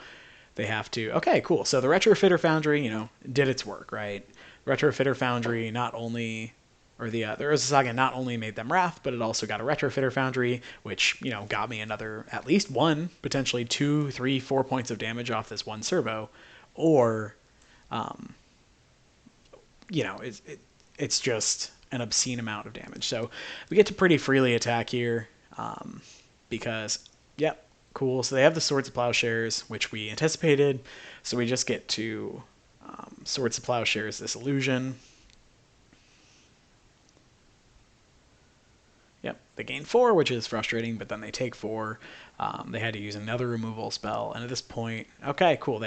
they have to. Okay, cool. So the Retrofitter Foundry, did its work, right? Retrofitter Foundry not only, or the Urza Saga not only made them Wrath, but it also got a Retrofitter Foundry, which got me another at least 1, potentially 2, 3, 4 points of damage off this one servo, or it's just an obscene amount of damage. So we get to pretty freely attack here because, yep, cool. So they have the Swords of Plowshares, which we anticipated. So we just get to Swords of Plowshares this illusion. Yep, they gain 4, which is frustrating, but then they take 4. They had to use another removal spell, and at this point, okay, cool.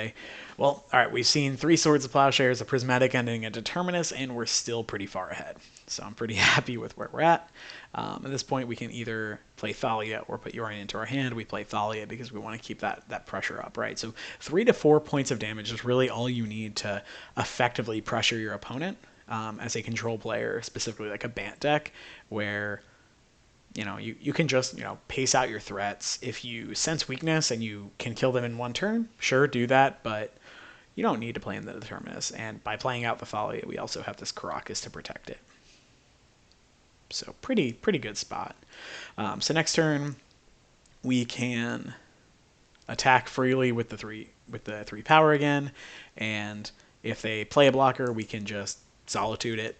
All right, we've seen 3 Swords of Plowshares, a Prismatic Ending, a Determinus, and we're still pretty far ahead. So I'm pretty happy with where we're at. At this point, we can either play Thalia or put Yorion into our hand. We play Thalia because we want to keep that pressure up, right? So 3 to 4 points of damage is really all you need to effectively pressure your opponent as a control player, specifically like a Bant deck, where you can just, pace out your threats. If you sense weakness and you can kill them in 1 turn, sure, do that, but you don't need to play in the Determinus. And by playing out the Thalia, we also have this Caracas to protect it. So pretty good spot. So next turn, we can attack freely with the 3 power again, and if they play a blocker, we can just Solitude it,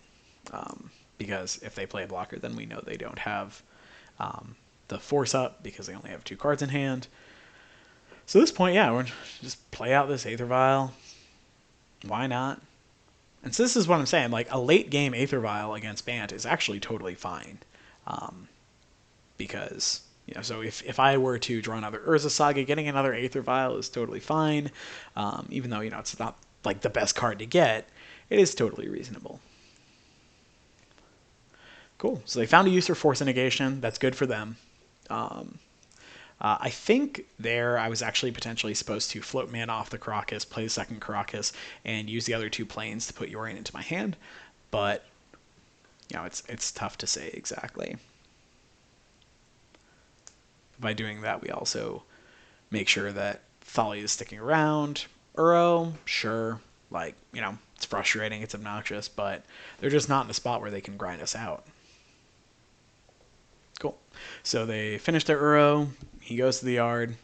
because if they play a blocker, then we know they don't have the Force up because they only have 2 cards in hand. So at this point, yeah, we're just play out this Aether Vial. Why not? And so this is what I'm saying. Like, a late game Aether Vial against Bant is actually totally fine, because so if I were to draw another Urza Saga, getting another Aether Vial is totally fine. Even though it's not like the best card to get, it is totally reasonable. Cool. So they found a use for Force Negation. That's good for them. I think there I was actually potentially supposed to float mana off the Caracas, play the second Caracas, and use the other 2 planes to put Yorion into my hand. But it's tough to say exactly. By doing that, we also make sure that Thalia is sticking around. Uro, sure, it's frustrating, it's obnoxious, but they're just not in a spot where they can grind us out. Cool. So they finish their Uro. He goes to the yard.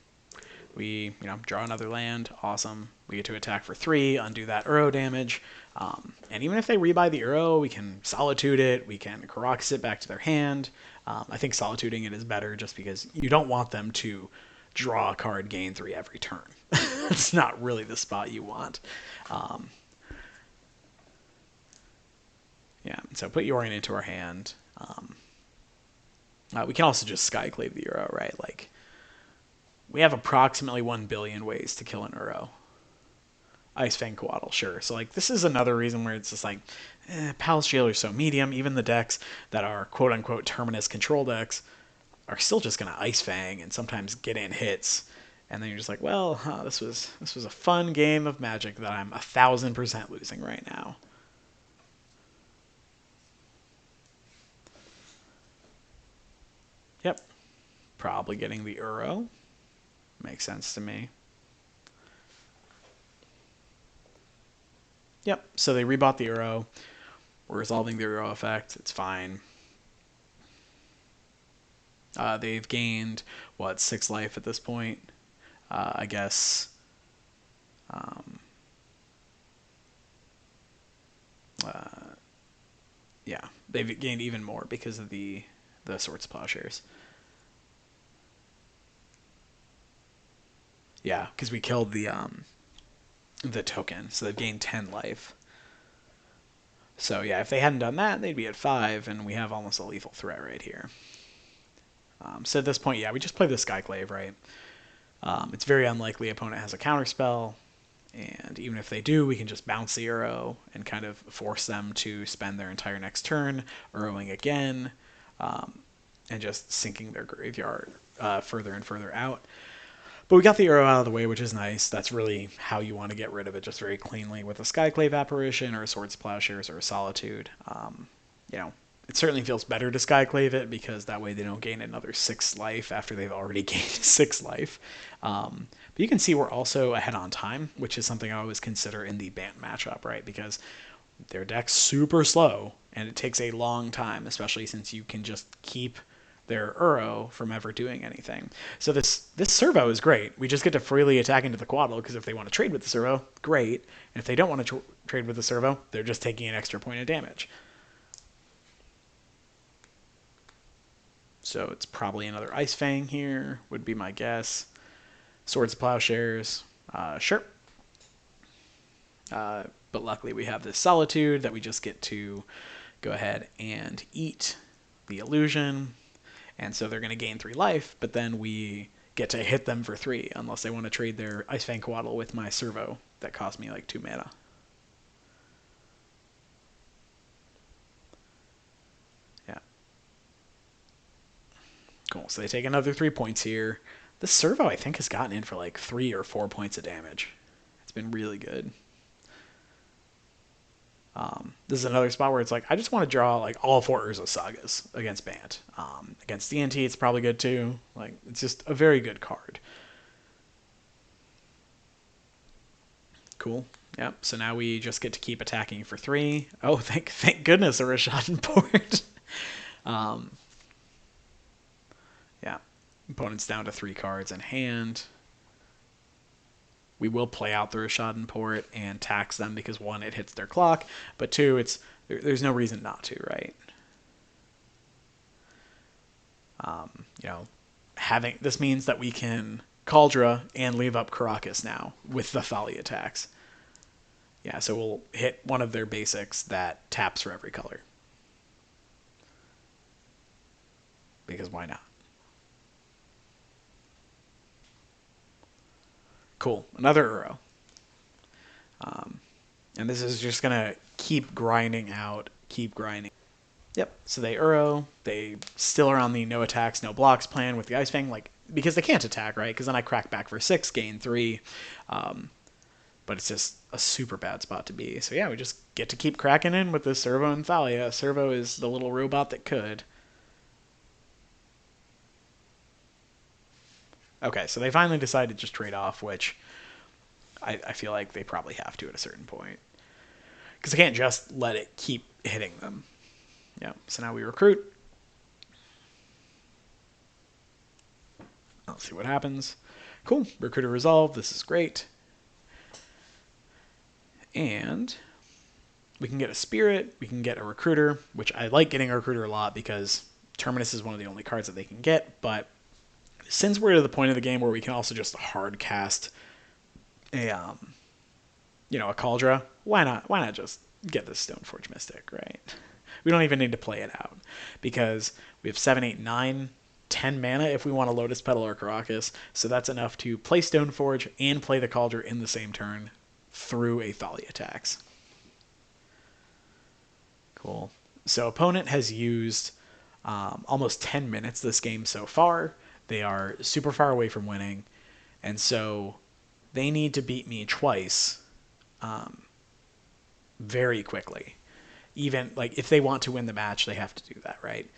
We, draw another land. Awesome. We get to attack for 3, undo that Uro damage. And even if they rebuy the Uro, we can Solitude it. We can Caracas it back to their hand. I think Solituding it is better just because you don't want them to draw a card, gain 3 every turn. It's not really the spot you want. Yeah, so put Yorion into our hand. We can also just Skyclave the Uro, right? Like, we have approximately 1 billion ways to kill an Uro. Ice Fang Coatl, sure. So, this is another reason where it's just Palace Jailer is so medium. Even the decks that are quote-unquote Terminus control decks are still just going to Ice Fang and sometimes get in hits. And then you're just well, this was a fun game of Magic that I'm 1,000% losing right now. Yep. Probably getting the Uro. Makes sense to me. Yep, so they rebought the Uro. We're resolving the Uro effect. It's fine. They've gained, 6 life at this point? I guess. Yeah, they've gained even more because of the Swords of Plowshares. Yeah, because we killed the token, so they've gained 10 life. So yeah, if they hadn't done that, they'd be at 5, and we have almost a lethal threat right here. So at this point, yeah, we just play the Skyclave, right? It's very unlikely opponent has a counterspell, and even if they do, we can just bounce the Uro and kind of force them to spend their entire next turn Uroing again, and just sinking their graveyard further and further out. But we got the arrow out of the way, which is nice. That's really how you want to get rid of it, just very cleanly with a Skyclave Apparition or a Swords Plowshares or a Solitude. You know, it certainly feels better to Skyclave it because that way they don't gain another 6 life after they've already gained 6 life. But you can see we're also ahead on time, which is something I always consider in the Bant matchup, right? Because their deck's super slow, and it takes a long time, especially since you can just keep their Uro from ever doing anything. So this servo is great. We just get to freely attack into the Quaddle, because if they want to trade with the servo, great. And if they don't want to trade with the servo, they're just taking an extra point of damage. So it's probably another Ice Fang here, would be my guess. Swords of Plowshares, sure. But luckily we have this Solitude that we just get to go ahead and eat the illusion. And so they're going to gain 3 life, but then we get to hit them for 3, unless they want to trade their Ice Fang Quaddle with my servo that cost me like 2 mana. Yeah. Cool, so they take another 3 points here. This servo, I think, has gotten in for like 3 or 4 points of damage. It's been really good. This is another spot where it's like, I just want to draw like all 4 Urza Sagas against Bant. Against DNT, it's probably good too. Like, it's just a very good card. Cool. Yep. So now we just get to keep attacking for 3. Oh, thank goodness a Rishadan port. Yeah. Opponent's down to 3 cards in hand. We will play out the Rishadan port and tax them because 1, it hits their clock, but 2, there's no reason not to, right? You know, this means that we can Kaldra and leave up Karakas now with the Thalia tax. Yeah, so we'll hit one of their basics that taps for every color. Because why not? Cool, another Uro. And this is just going to keep grinding out, keep grinding. Yep, so they Uro, they still are on the no attacks, no blocks plan with the Ice Fang, like, because they can't attack, right? Because then I crack back for 6, gain 3. But it's just a super bad spot to be. So yeah, we just get to keep cracking in with this Servo and Thalia. Servo is the little robot that could. Okay, so they finally decided to just trade off, which I feel like they probably have to at a certain point. Because they can't just let it keep hitting them. Yeah, so now we recruit. Let's see what happens. Cool, recruiter resolved. This is great. And we can get a spirit, we can get a recruiter, which I like getting a recruiter a lot because Terminus is one of the only cards that they can get, but since we're to the point of the game where we can also just hard cast a a Kaldra, why not just get this Stoneforge Mystic, right? We don't even need to play it out because we have 7, 8, 9, 10 mana if we want to Lotus Petal or Karakas, so that's enough to play Stoneforge and play the Kaldra in the same turn through a Thalia tax. Cool. So opponent has used almost 10 minutes this game so far. They are super far away from winning, and so they need to beat me twice very quickly. Even like if they want to win the match, they have to do that, right?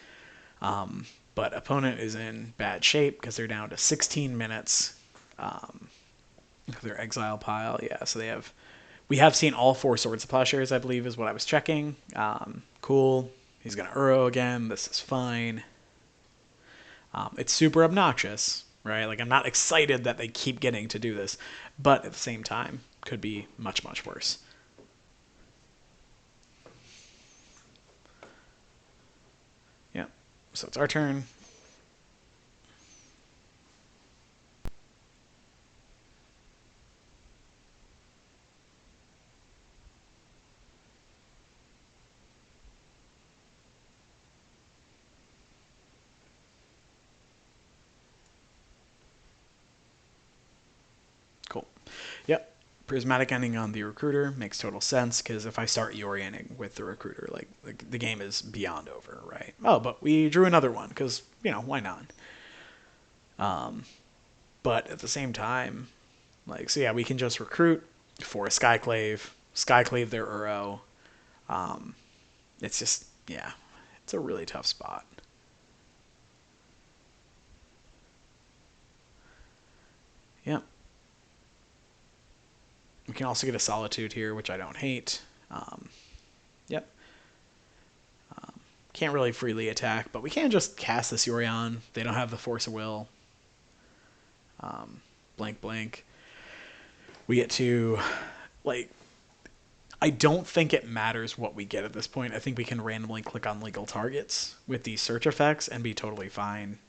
But opponent is in bad shape because they're down to 16 minutes. Their exile pile, yeah. So we have seen all 4 Swords of Plowshares, I believe, is what I was checking. Cool. He's gonna Uro again. This is fine. It's super obnoxious, right? Like, I'm not excited that they keep getting to do this, but at the same time, could be much, much worse. Yeah. So it's our turn. Cool. Yep. Prismatic ending on the recruiter makes total sense because if I start Yorioning with the recruiter, like the game is beyond over, right? Oh, but we drew another one because why not? But at the same time, like, so yeah, we can just recruit for a Skyclave their Uro. It's just, yeah, it's a really tough spot. Yep. We can also get a Solitude here, which I don't hate. Yep. Can't really freely attack, but we can just cast this Yorion. They don't have the Force of Will. Blank, blank. We get to, like, I don't think it matters what we get at this point. I think we can randomly click on legal targets with these search effects and be totally fine.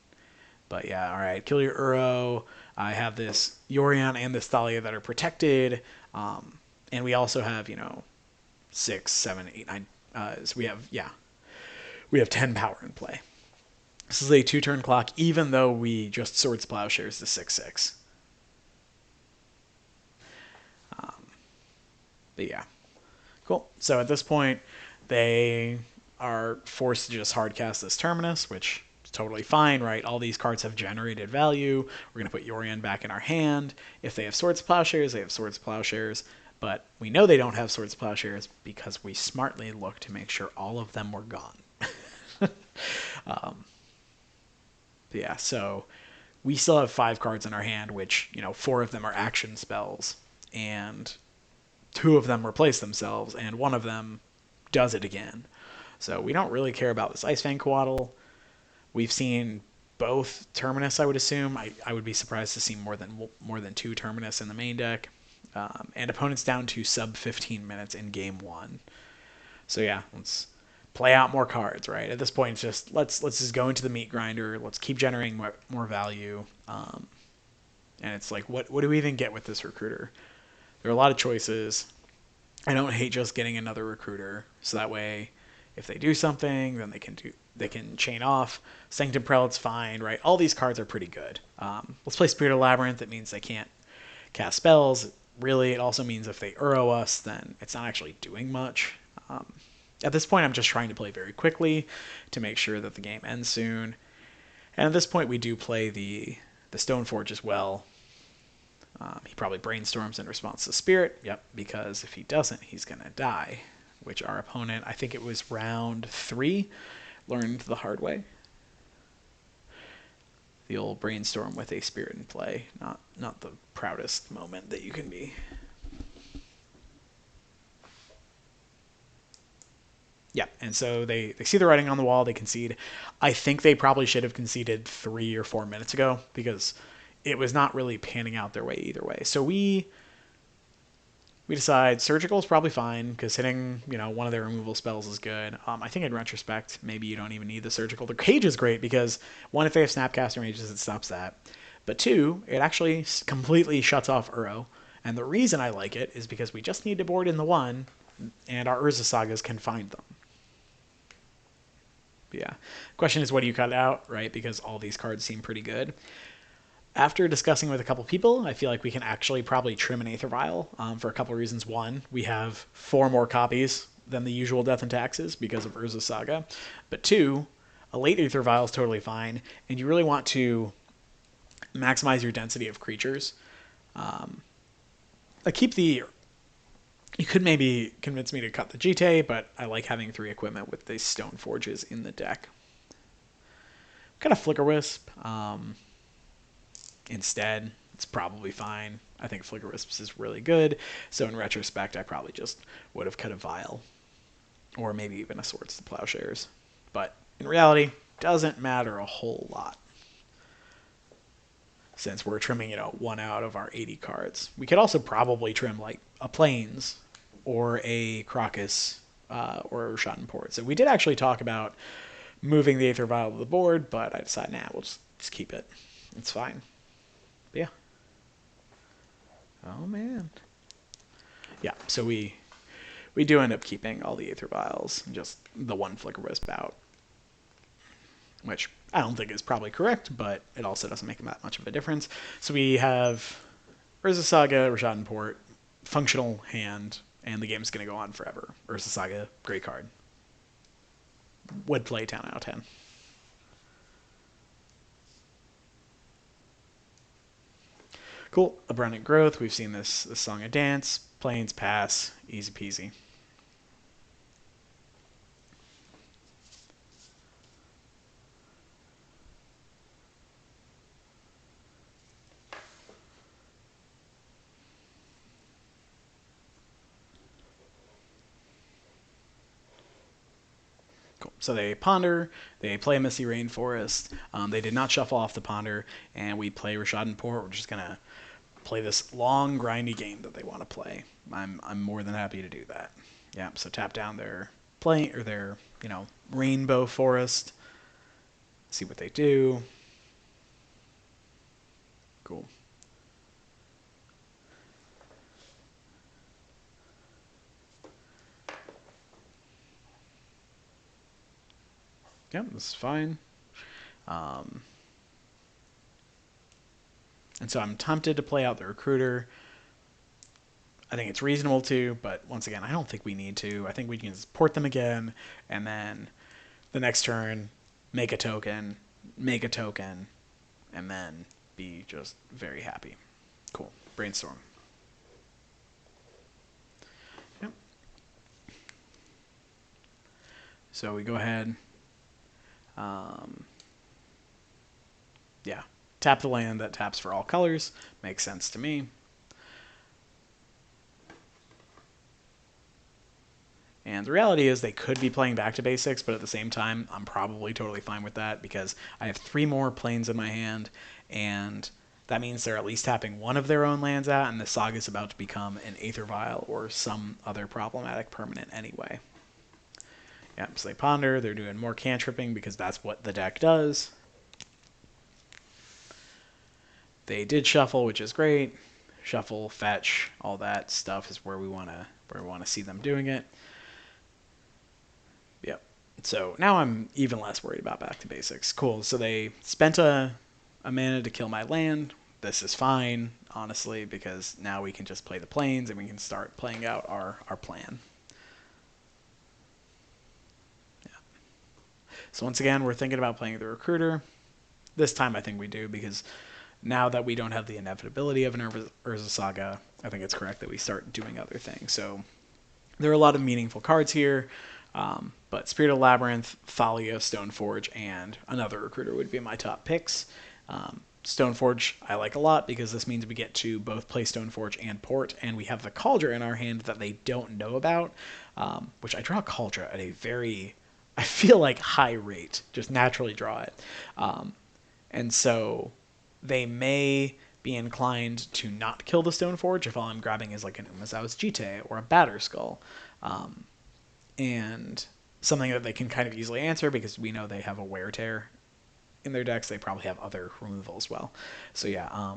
But yeah, all right, kill your Uro. I have this Yorion and this Thalia that are protected. And we also have, 6, 7, 8, 9. So we have 10 power in play. This is a 2-turn clock, even though we just Swords Plowshares to 6/6. But yeah, cool. So at this point, they are forced to just hardcast this Terminus, which is totally fine, right? All these cards have generated value. We're going to put Yorion back in our hand. If they have Swords Plowshares, they have Swords Plowshares. But we know they don't have Swords Plowshares because we smartly looked to make sure all of them were gone. Yeah, so we still have 5 cards in our hand, which, 4 of them are action spells, and 2 of them replace themselves, and 1 of them does it again. So we don't really care about this Icefang Coatl. We've seen both Terminus, I would assume. I would be surprised to see more than 2 Terminus in the main deck. And opponents down to sub 15 minutes in game 1. So yeah, let's play out more cards, right? At this point, it's just let's just go into the meat grinder. Let's keep generating more value. And it's like, what do we even get with this recruiter? There are a lot of choices. I don't hate just getting another recruiter, so that way, if they do something, then they can chain off. Sanctum Prelate's fine, right? All these cards are pretty good. Let's play Spirit of Labyrinth. It means they can't cast spells. Really, it also means if they Uro us, then it's not actually doing much. At this point, I'm just trying to play very quickly to make sure that the game ends soon. And at this point, we do play the Stoneforge as well. He probably brainstorms in response to Spirit. Yep, because if he doesn't, he's going to die. Which our opponent, I think it was round 3, learned the hard way. The old brainstorm with a Spirit in play. Not the proudest moment that you can be. Yeah, and so they see the writing on the wall, they concede. I think they probably should have conceded 3 or 4 minutes ago because it was not really panning out their way either way. So we decide Surgical is probably fine because hitting, one of their removal spells is good. I think in retrospect, maybe you don't even need the Surgical. The Cage is great because, 1, if they have Snapcaster Mages, it stops that. But 2, it actually completely shuts off Uro. And the reason I like it is because we just need to board in the 1, and our Urza Sagas can find them. But yeah. Question is, what do you cut out, right? Because all these cards seem pretty good. After discussing with a couple people, I feel like we can actually probably trim an Aether Vial for a couple of reasons. 1, we have 4 more copies than the usual Death and Taxes because of Urza Saga. But 2, a late Aether Vial is totally fine, and you really want to maximize your density of creatures. You could maybe convince me to cut the GT, but I like having 3 equipment with these Stoneforges in the deck. Got a Flicker Wisp. Instead, it's probably fine. I think Flicker Wisps is really good, so in retrospect, I probably just would have cut a Vial, or maybe even a Swords to Plowshares. But in reality, doesn't matter a whole lot, since we're trimming, 1 out of our 80 cards. We could also probably trim like a Plains, or a Crocus, or a Rashadan Port. So we did actually talk about moving the Aether Vial to the board, but I decided, we'll just keep it. It's fine. Yeah. Oh man. Yeah, so we do end up keeping all the Aether Vials, just the 1 Flicker Wisp out. Which I don't think is probably correct, but it also doesn't make that much of a difference. So we have Urza Saga, Rashadan Port, functional hand, and the game's going to go on forever. Urza Saga, great card. Would play 10 out of 10. Cool. Abundant growth. We've seen this Song of Dance. Plains, pass. Easy peasy. Cool. So they ponder, they play Misty Rainforest. They did not shuffle off the ponder, and we play Rashad Port. We're just gonna play this long, grindy game that they want to play. I'm more than happy to do that. Yeah. So tap down their play or their Rainbow Forest. See what they do. Cool. Yep, this is fine. And so I'm tempted to play out the recruiter. I think it's reasonable to, but once again, I don't think we need to. I think we can just port them again, and then the next turn, make a token, and then be just very happy. Cool. Brainstorm. Yep. So we go ahead. Yeah. Tap the land that taps for all colors. Makes sense to me. And the reality is they could be playing back to basics, but at the same time, I'm probably totally fine with that because I have 3 more planes in my hand, and that means they're at least tapping one of their own lands out, and the Saga is about to become an Aether Vial or some other problematic permanent anyway. Yep, so they ponder, they're doing more cantripping because that's what the deck does. They did shuffle, which is great. Shuffle, fetch, all that stuff is where we want to see them doing it. Yep. So now I'm even less worried about back to basics. Cool. So they spent a mana to kill my land. This is fine, honestly, because now we can just play the planes and we can start playing out our plan. Yeah. So once again, we're thinking about playing the recruiter. This time I think we do because now that we don't have the inevitability of an Urza Saga, I think it's correct that we start doing other things. So there are a lot of meaningful cards here, but Spirit of Labyrinth, Thalia, Stoneforge, and another recruiter would be my top picks. Stoneforge I like a lot because this means we get to both play Stoneforge and Port, and we have the Cauldron in our hand that they don't know about, which I draw Cauldron at a very, I feel like, high rate, just naturally draw it. And so they may be inclined to not kill the Stoneforge if all I'm grabbing is like an Umazawa's Jite or a Batterskull. And something that they can kind of easily answer because we know they have a Wear Tear in their decks. They probably have other removal as well. So yeah,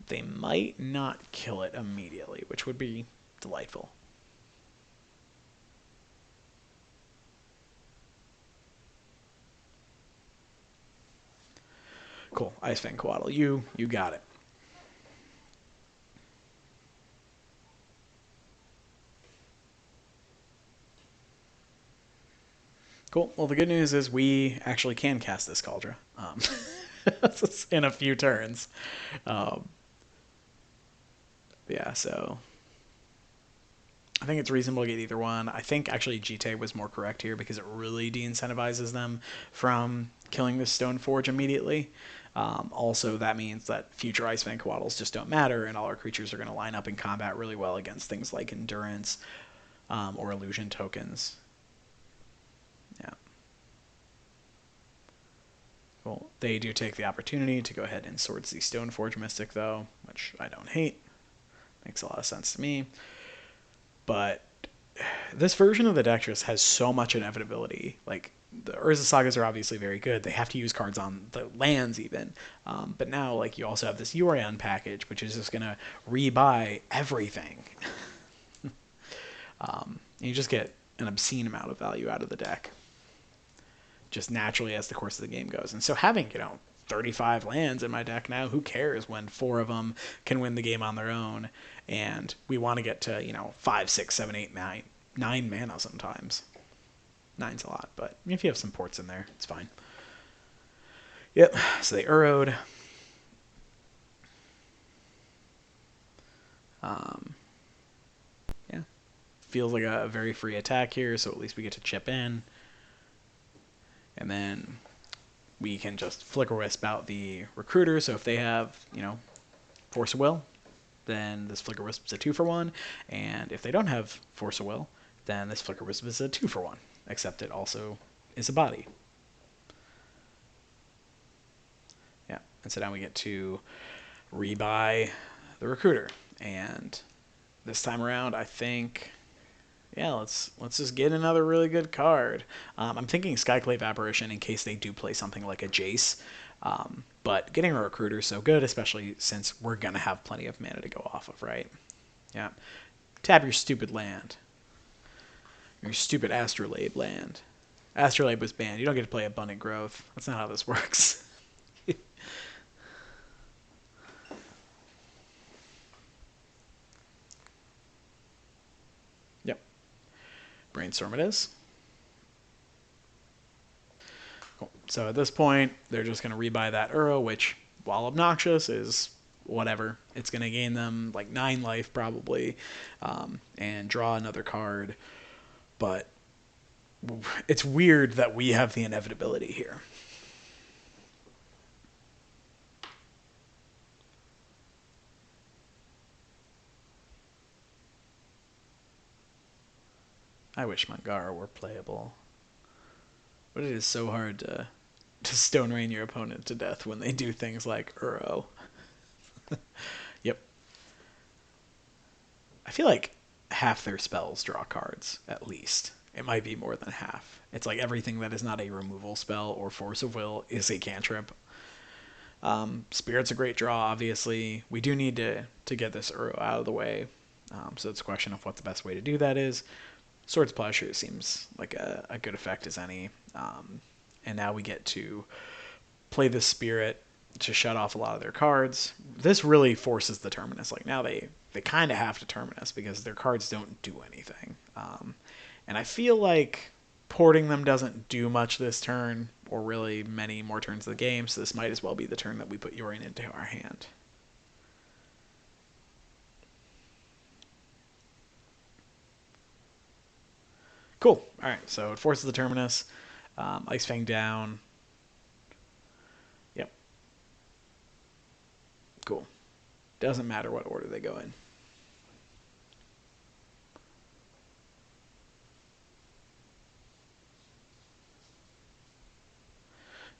they might not kill it immediately, which would be delightful. Cool. Ice Fang Coatl. You got it. Cool. Well, the good news is we actually can cast this Cauldron in a few turns. Yeah, so I think it's reasonable to get either one. I think actually Jite was more correct here because it really de-incentivizes them from killing the Stoneforge immediately. Also, that means that future Icefang Coatls just don't matter, and all our creatures are going to line up in combat really well against things like Endurance or Illusion tokens. Yeah. Well, they do take the opportunity to go ahead and Swords the Stoneforge Mystic, though, which I don't hate. Makes a lot of sense to me. But this version of the deck just has so much inevitability. Like, the Urza Sagas are obviously very good. They have to use cards on the lands even. But now, like, you also have this Yorion package, which is just going to rebuy everything. You just get an obscene amount of value out of the deck. Just naturally as the course of the game goes. And so having, 35 lands in my deck now, who cares when 4 of them can win the game on their own? And we want to get to, 5, 6, 7, 8, 9 mana sometimes. 9's a lot, but if you have some ports in there, it's fine. Yep, so they Urrowed. Um, yeah, feels like a very free attack here, so at least we get to chip in. And then we can just flicker wisp out the recruiter, so if they have, force of will, then this flicker wisp is a 2-for-1, and if they don't have force of will, then this flicker wisp is a 2-for-1, except it also is a body. Yeah, and so now we get to rebuy the recruiter, and this time around, I think, yeah, let's just get another really good card. I'm thinking Skyclave Apparition in case they do play something like a Jace. But getting a recruiter is so good, especially since we're gonna have plenty of mana to go off of, right? Yeah. Tap your stupid land. Your stupid Astrolabe land. Astrolabe was banned. You don't get to play Abundant Growth. That's not how this works. Yep. Brainstorm it is. Cool. So at this point, they're just going to rebuy that Uro, which, while obnoxious, is whatever. It's going to gain them like 9 life probably, and draw another card. But it's weird that we have the inevitability here. I wish Mangara were playable. But it is so hard to Stone Rain your opponent to death when they do things like Uro. Yep. I feel like half their spells draw cards, at least. It might be more than half. It's like everything that is not a removal spell or Force of Will is a cantrip. Spirit's a great draw, obviously. We do need to get this Uro out of the way. So it's a question of what the best way to do that is. Swords Plowshare seems like a good effect as any. And now we get to play the Spirit to shut off a lot of their cards. This really forces the Terminus. Like now they kind of have to Terminus because their cards don't do anything. And I feel like porting them doesn't do much this turn, or really many more turns of the game, so this might as well be the turn that we put Yorion into our hand. Cool. All right, so it forces the Terminus. Ice Fang down. Yep. Cool. Doesn't matter what order they go in.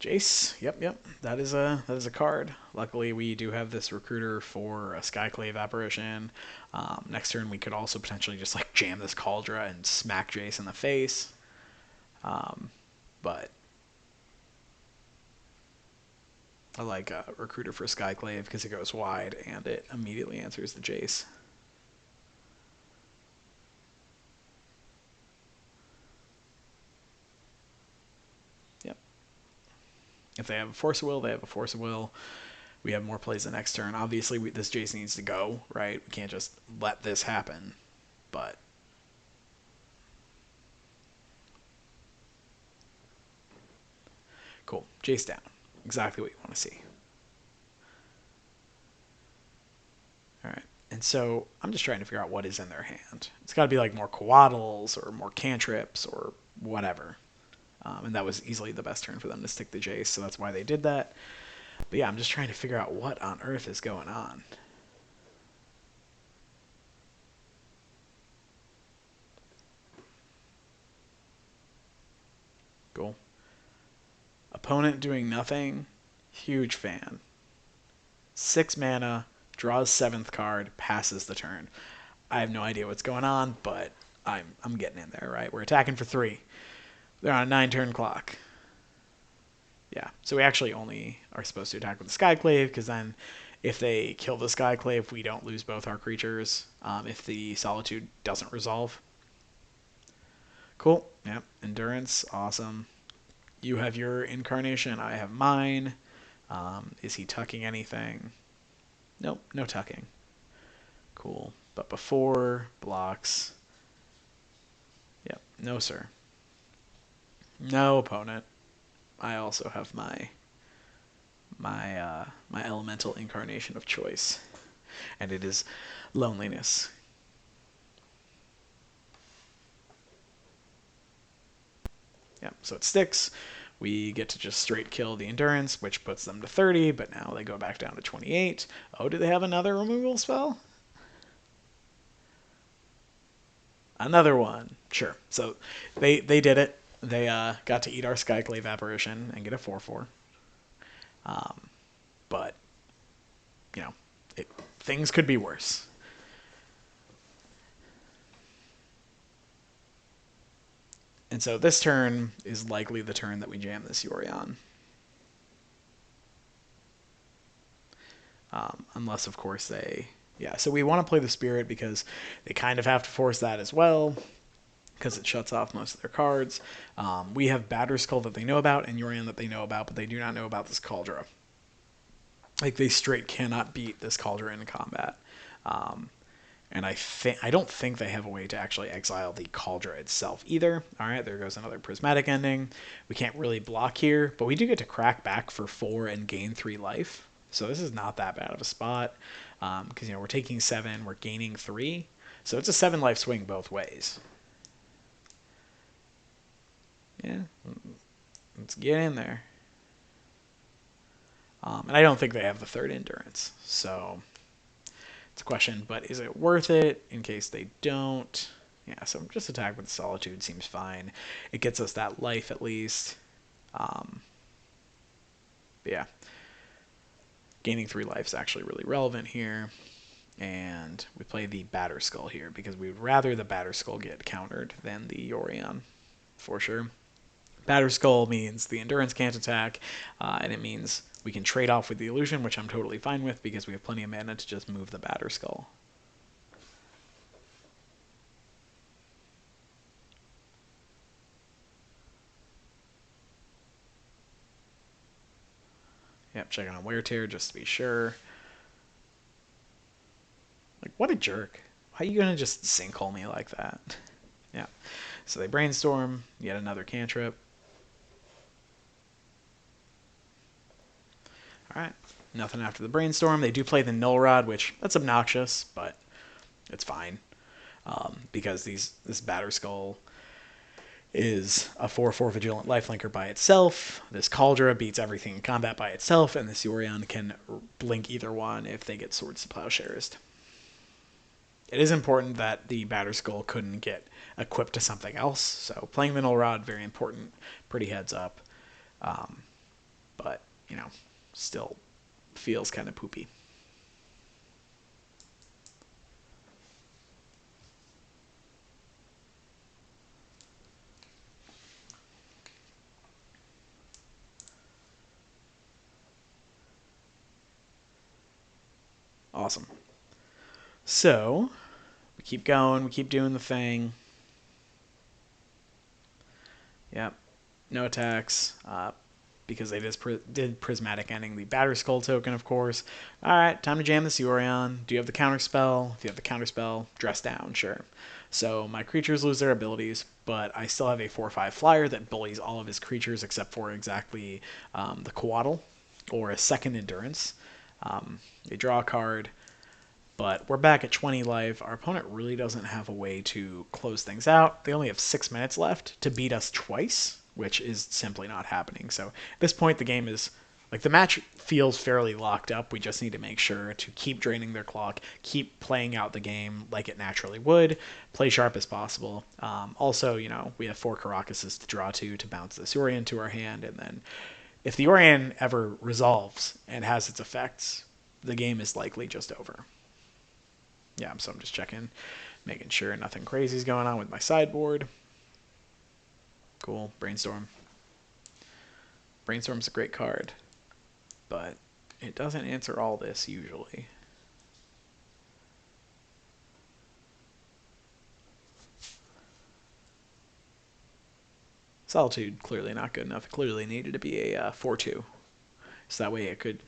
Jace, yep, that is a card. Luckily, we do have this recruiter for a Skyclave Apparition. Next turn, we could also potentially just like jam this Cauldra and smack Jace in the face. But I like a recruiter for Skyclave because it goes wide and it immediately answers the Jace. Yep. If they have a Force of Will, they have a Force of Will. We have more plays the next turn. Obviously, this Jace needs to go, right? We can't just let this happen. But cool. Jace down. Exactly what you want to see. All right. And so I'm just trying to figure out what is in their hand. It's got to be like more coattles or more cantrips or whatever. And that was easily the best turn for them to stick the Jace, so that's why they did that. But yeah, I'm just trying to figure out what on earth is going on. Cool. Opponent doing nothing. Huge fan. 6 mana, draws 7th card, passes the turn. I have no idea what's going on, but I'm getting in there, right? We're attacking for 3. They're on a 9-turn clock. Yeah, so we actually only are supposed to attack with the Skyclave, because then if they kill the Skyclave, we don't lose both our creatures if the Solitude doesn't resolve. Cool. Yep. Endurance. Awesome. You have your incarnation. I have mine. Is he tucking anything? Nope. No tucking. Cool. But before blocks. Yep. No, sir. No, opponent. I also have my elemental incarnation of choice. and it is loneliness. Yeah, so it sticks. We get to just straight kill the endurance, which puts them to 30, but now they go back down to 28. Oh, do they have another removal spell? Another one. Sure. So they did it. They got to eat our Skyclave apparition and get a 4/4. But you know, things could be worse. And so this turn is likely the turn that we jam this Yorion. Unless, of course, they... Yeah, so we want to play the Spirit because they kind of have to force that as well, because it shuts off most of their cards. We have Batterskull that they know about and Yorion that they know about, but they do not know about this Cauldron. Like, they straight cannot beat this Cauldron in combat. And I don't think they have a way to actually exile the Cauldron itself either. All right, there goes another prismatic ending. We can't really block here, but we do get to crack back for 4 and gain 3 life. So this is not that bad of a spot, because we're taking 7, we're gaining 3, so it's a 7 life swing both ways. Yeah, let's get in there. And I don't think they have the 3rd endurance, so it's a question, but is it worth it in case they don't? Yeah, so just attack with Solitude seems fine. It gets us that life at least. But yeah, gaining 3 life is actually really relevant here. And we play the Batterskull here because we would rather the Batterskull get countered than the Yorion, for sure. Batterskull means the endurance can't attack, and it means we can trade off with the illusion, which I'm totally fine with because we have plenty of mana to just move the Batterskull. Yep, checking on Wear Tear just to be sure. Like, what a jerk. How are you going to just sinkhole me like that? Yeah. So they Brainstorm, yet another cantrip. Alright, nothing after the Brainstorm. They do play the Null Rod, which, that's obnoxious, but it's fine. Because this Batterskull is a 4/4 Vigilant Lifelinker by itself. This Cauldron beats everything in combat by itself, and this Yorion can blink either one if they get Swords to Plowshares. It is important that the Batterskull couldn't get equipped to something else, so playing the Null Rod, very important, pretty heads up. But, still feels kind of poopy. Awesome. So, we keep going, we keep doing the thing. Yep, no attacks, because they just did Prismatic Ending the Batterskull token, of course. Alright, time to jam this Yorion. Do you have the counterspell? If you have the counterspell, dress down, sure. So my creatures lose their abilities, but I still have a 4/5 flyer that bullies all of his creatures except for exactly the Coatl, or a 2nd endurance. They draw a card, but we're back at 20 life. Our opponent really doesn't have a way to close things out. They only have 6 minutes left to beat us twice, which is simply not happening. So at this point, the game is, like, the match feels fairly locked up. We just need to make sure to keep draining their clock, keep playing out the game like it naturally would, play sharp as possible. Also, we have 4 Caracases to draw to bounce this Yorion to our hand, and then if the Yorion ever resolves and has its effects, the game is likely just over. Yeah, so I'm just checking, making sure nothing crazy is going on with my sideboard. Cool, Brainstorm. Brainstorm's a great card, but it doesn't answer all this usually. Solitude, clearly not good enough. It clearly needed to be a 4/2. So that way it could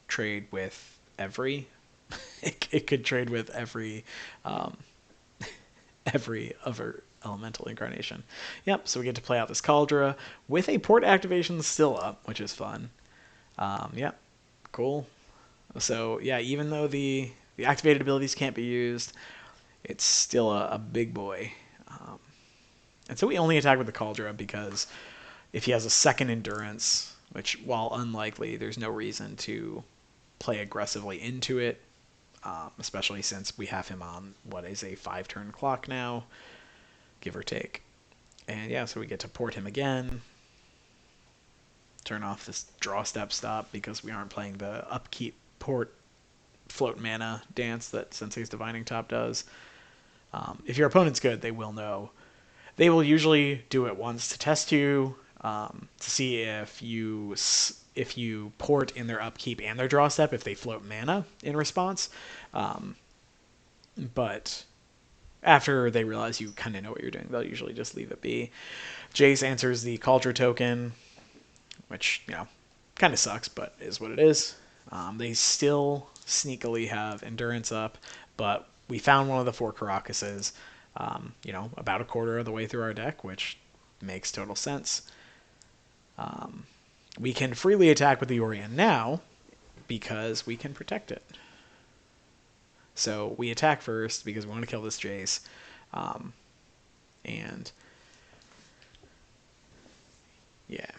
trade with every... it could trade with every other elemental incarnation. Yep, so we get to play out this Cauldron with a port activation still up, which is fun. Yep, cool. So yeah, even though the activated abilities can't be used, it's still a big boy. Um, and so we only attack with the Cauldron because if he has a second endurance, which while unlikely, there's no reason to play aggressively into it, especially since we have him on what is a 5-turn clock now, give or take. And yeah, so we get to port him again, turn off this draw step stop because we aren't playing the upkeep port float mana dance that Sensei's Divining Top does. If your opponent's good, they will know. They will usually do it once to test you, to see if you port in their upkeep and their draw step, if they float mana in response. But after they realize you kind of know what you're doing, they'll usually just leave it be. Jace answers the Cauldron token, which, kind of sucks, but is what it is. They still sneakily have Endurance up, but we found one of the 4 Caracases, about a quarter of the way through our deck, which makes total sense. We can freely attack with the Yorion now because we can protect it. So we attack first because we want to kill this Jace. And yeah.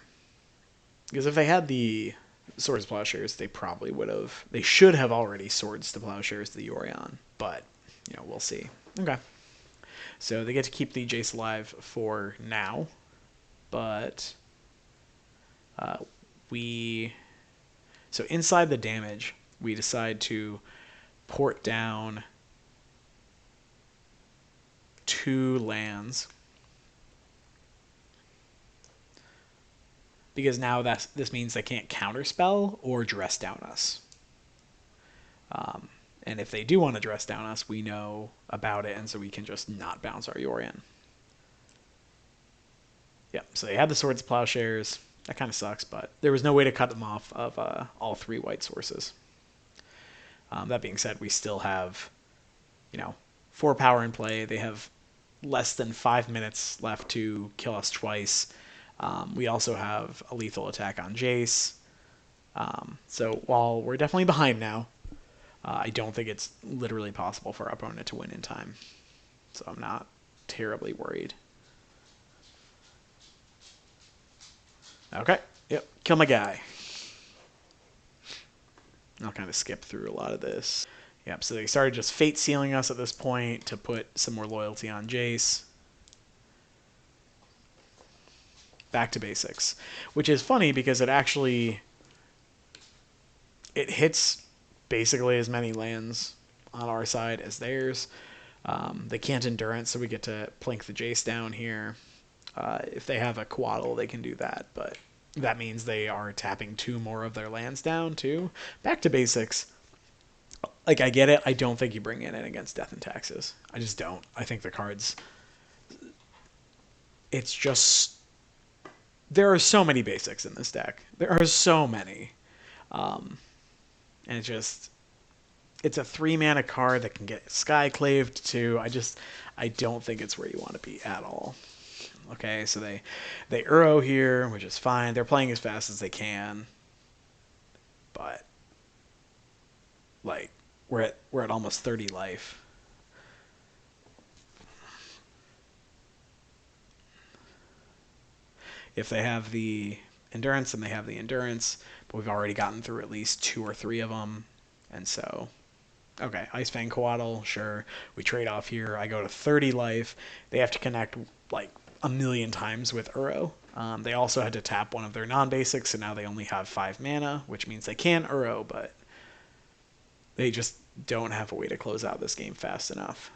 Because if they had the Swords to Plowshares, they should have already Swords to Plowshares the Yorion. But, we'll see. Okay. So they get to keep the Jace alive for now. But so inside the damage, we decide to port down 2 lands. Because now this means they can't counterspell or dress down us. And if they do want to dress down us, we know about it, and so we can just not bounce our Yorion. Yeah, so they had the Swords Plowshares. That kind of sucks, but there was no way to cut them off of all 3 white sources. That being said, we still have, 4 power in play. They have less than 5 minutes left to kill us twice. We also have a lethal attack on Jace. So while we're definitely behind now, I don't think it's literally possible for our opponent to win in time. So I'm not terribly worried. Okay, yep, kill my guy. I'll kind of skip through a lot of this. Yep, so they started just fate sealing us at this point to put some more loyalty on Jace. Back to basics, which is funny because it hits basically as many lands on our side as theirs. They can't Endurance, so we get to plink the Jace down here. If they have a Coatl, they can do that, but that means they are tapping 2 more of their lands down too. Back to basics. Like, I get it. I don't think you bring it in against Death and Taxes. I just don't. I think the cards... It's just... There are so many basics in this deck. There are so many. And it's just... It's a 3-mana card that can get Skyclaved too. I don't think it's where you want to be at all. Okay, so they Uro here, which is fine. They're playing as fast as they can. But like we're at almost 30 life. If they have the Endurance, then they have the Endurance, but we've already gotten through at least 2 or 3 of them. And so okay, Ice Fang Coatl, sure. We trade off here. I go to 30 life. They have to connect like a million times with Uro. They also had to tap one of their non-basics, so now they only have 5 mana, which means they can Uro, but they just don't have a way to close out this game fast enough.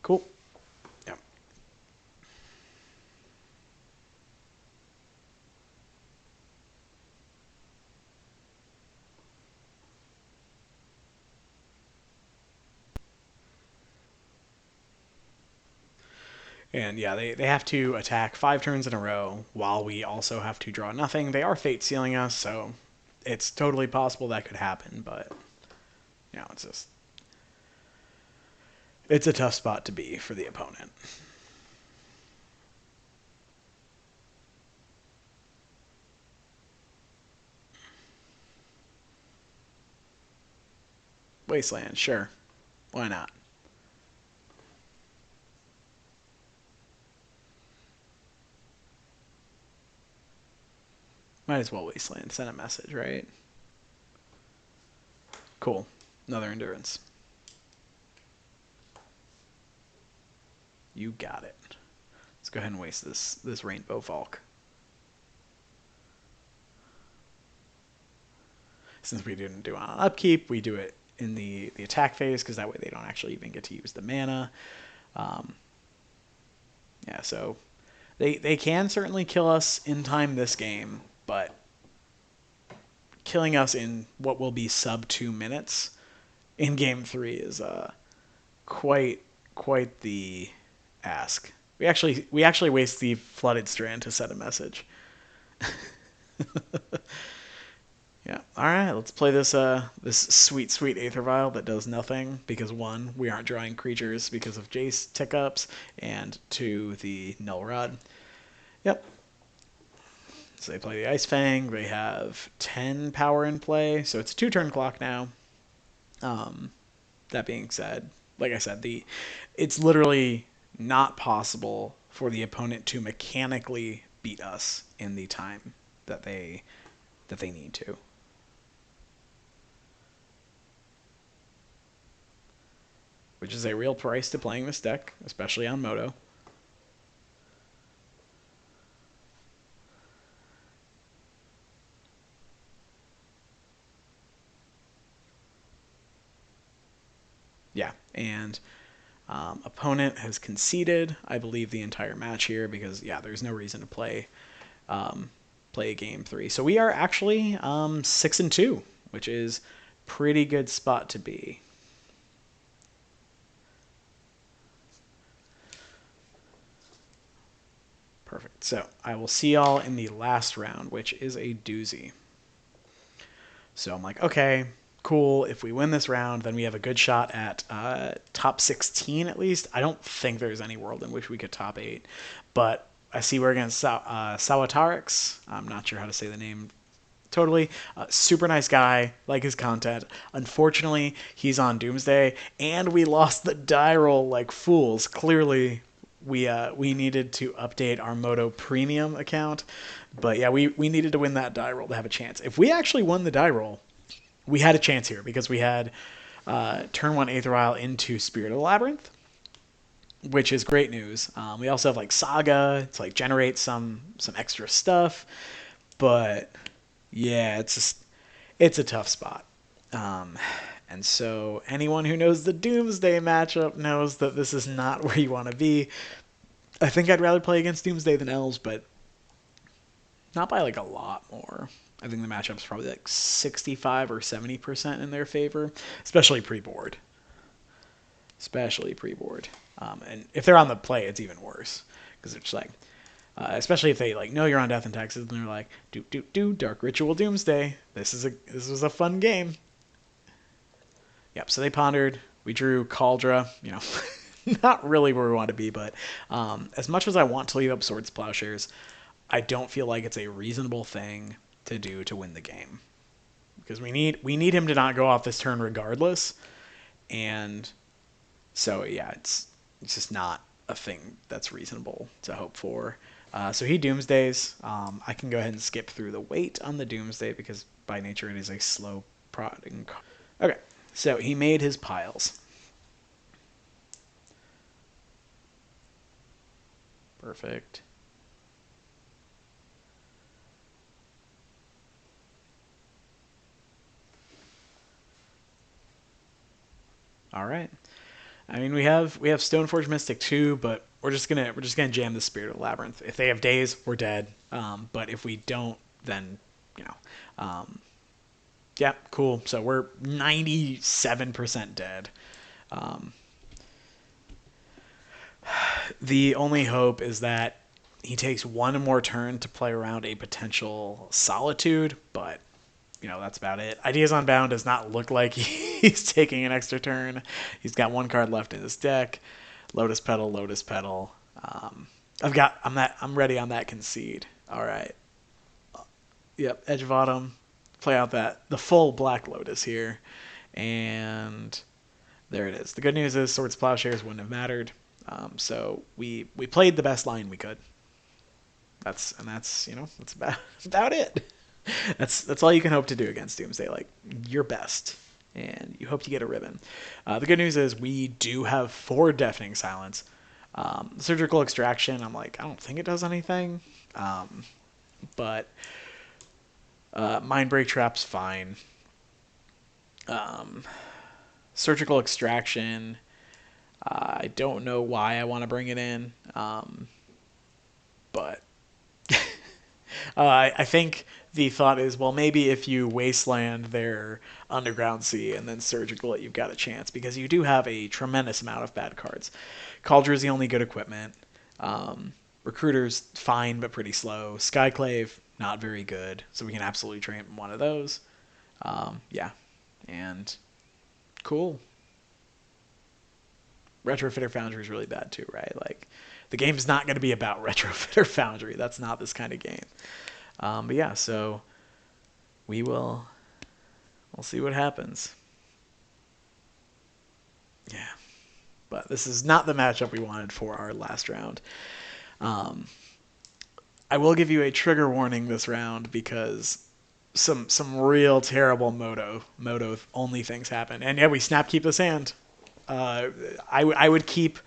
Cool. Yeah. And yeah, they have to attack 5 turns in a row while we also have to draw nothing. They are fate sealing us, so it's totally possible that could happen, but it's a tough spot to be for the opponent. Wasteland, sure. Why not? Might as well Wasteland. Send a message, right? Cool. Another endurance. You got it. Let's go ahead and waste this Rainbow Valk. Since we didn't do it on upkeep, we do it in the attack phase, because that way they don't actually even get to use the mana. Yeah, so they can certainly kill us in time this game, but killing us in what will be sub 2 minutes in game 3 is quite the ask. We actually waste the Flooded Strand to set a message. Yeah. All right. Let's play this this sweet Aether Vial that does nothing because 1, we aren't drawing creatures because of Jace tick ups, and 2, the Null Rod. Yep. So they play the Ice Fang. They have 10 power in play, so it's a 2-turn clock now. That being said, like I said, it's literally not possible for the opponent to mechanically beat us in the time that they need to. Which is a real price to playing this deck, especially on Moto. Yeah, and opponent has conceded, I believe, the entire match here because, yeah, there's no reason to play game 3. So we are actually 6-2, which is pretty good spot to be. Perfect. So I will see y'all in the last round, which is a doozy. So I'm like, okay, cool. If we win this round, then we have a good shot at top 16 at least. I don't think there's any world in which we could top 8, but I see we're against Sawatarix. I'm not sure how to say the name totally. Super nice guy, like his content. Unfortunately, he's on Doomsday, and we lost the die roll like fools. Clearly, we needed to update our Moto Premium account. But yeah, we needed to win that die roll to have a chance. If we actually won the die roll, we had a chance here because we had turn 1 Aether Vial into Spirit of the Labyrinth, which is great news. We also have like Saga to like generate some extra stuff, but yeah, it's a tough spot. And so anyone who knows the Doomsday matchup knows that this is not where you want to be. I think I'd rather play against Doomsday than Elves, but not by like a lot more. I think the matchup's probably like 65 or 70% in their favor, especially pre-board. And if they're on the play, it's even worse because it's like, especially if they like know you're on Death and Taxes, and they're like, do Dark Ritual Doomsday. This was a fun game. Yep. So they pondered. We drew Cauldra. You know, not really where we want to be, but as much as I want to leave up Swords Plowshares, I don't feel like it's a reasonable thing to do to win the game because we need him to not go off this turn regardless, and so yeah, it's just not a thing that's reasonable to hope for. So he Doomsdays. I can go ahead and skip through the wait on the Doomsday because by nature it is a slow prodding. Okay, so he made his piles. Perfect. All right. I mean, we have Stoneforge Mystic too, but we're just gonna jam the Spirit of the Labyrinth. If they have days, we're dead. But if we don't, then you know, yeah, cool. So we're 97% dead. The only hope is that he takes one more turn to play around a potential Solitude, but you know that's about it. Ideas Unbound does not look like He's taking an extra turn. He's got one card left in his deck. Lotus Petal, Lotus Petal. I'm ready on that concede. All right. Yep, Edge of Autumn. Play out the full Black Lotus here. And there it is. The good news is Swords Plowshares wouldn't have mattered. So we played the best line we could. That's about it. That's all you can hope to do against Doomsday. Like, your best, and you hope to get a ribbon. The good news is we do have 4 Deafening Silence. Surgical Extraction, I'm like, I don't think it does anything, but Mind Break Trap's fine. Surgical Extraction, I don't know why I want to bring it in, but I think the thought is, well, maybe if you wasteland their Underground Sea and then Surgical it, you've got a chance, because you do have a tremendous amount of bad cards. Cauldron is the only good equipment. Recruiter's fine, but pretty slow. Skyclave, not very good, so we can absolutely train one of those. Yeah, and cool. Retrofitter Foundry is really bad too, right? Like, the game's not going to be about Retrofitter Foundry. That's not this kind of game. But yeah, so we'll see what happens. Yeah, but this is not the matchup we wanted for our last round. I will give you a trigger warning this round, because some real terrible Moto only things happen. And yeah, we snap keep this hand. I would keep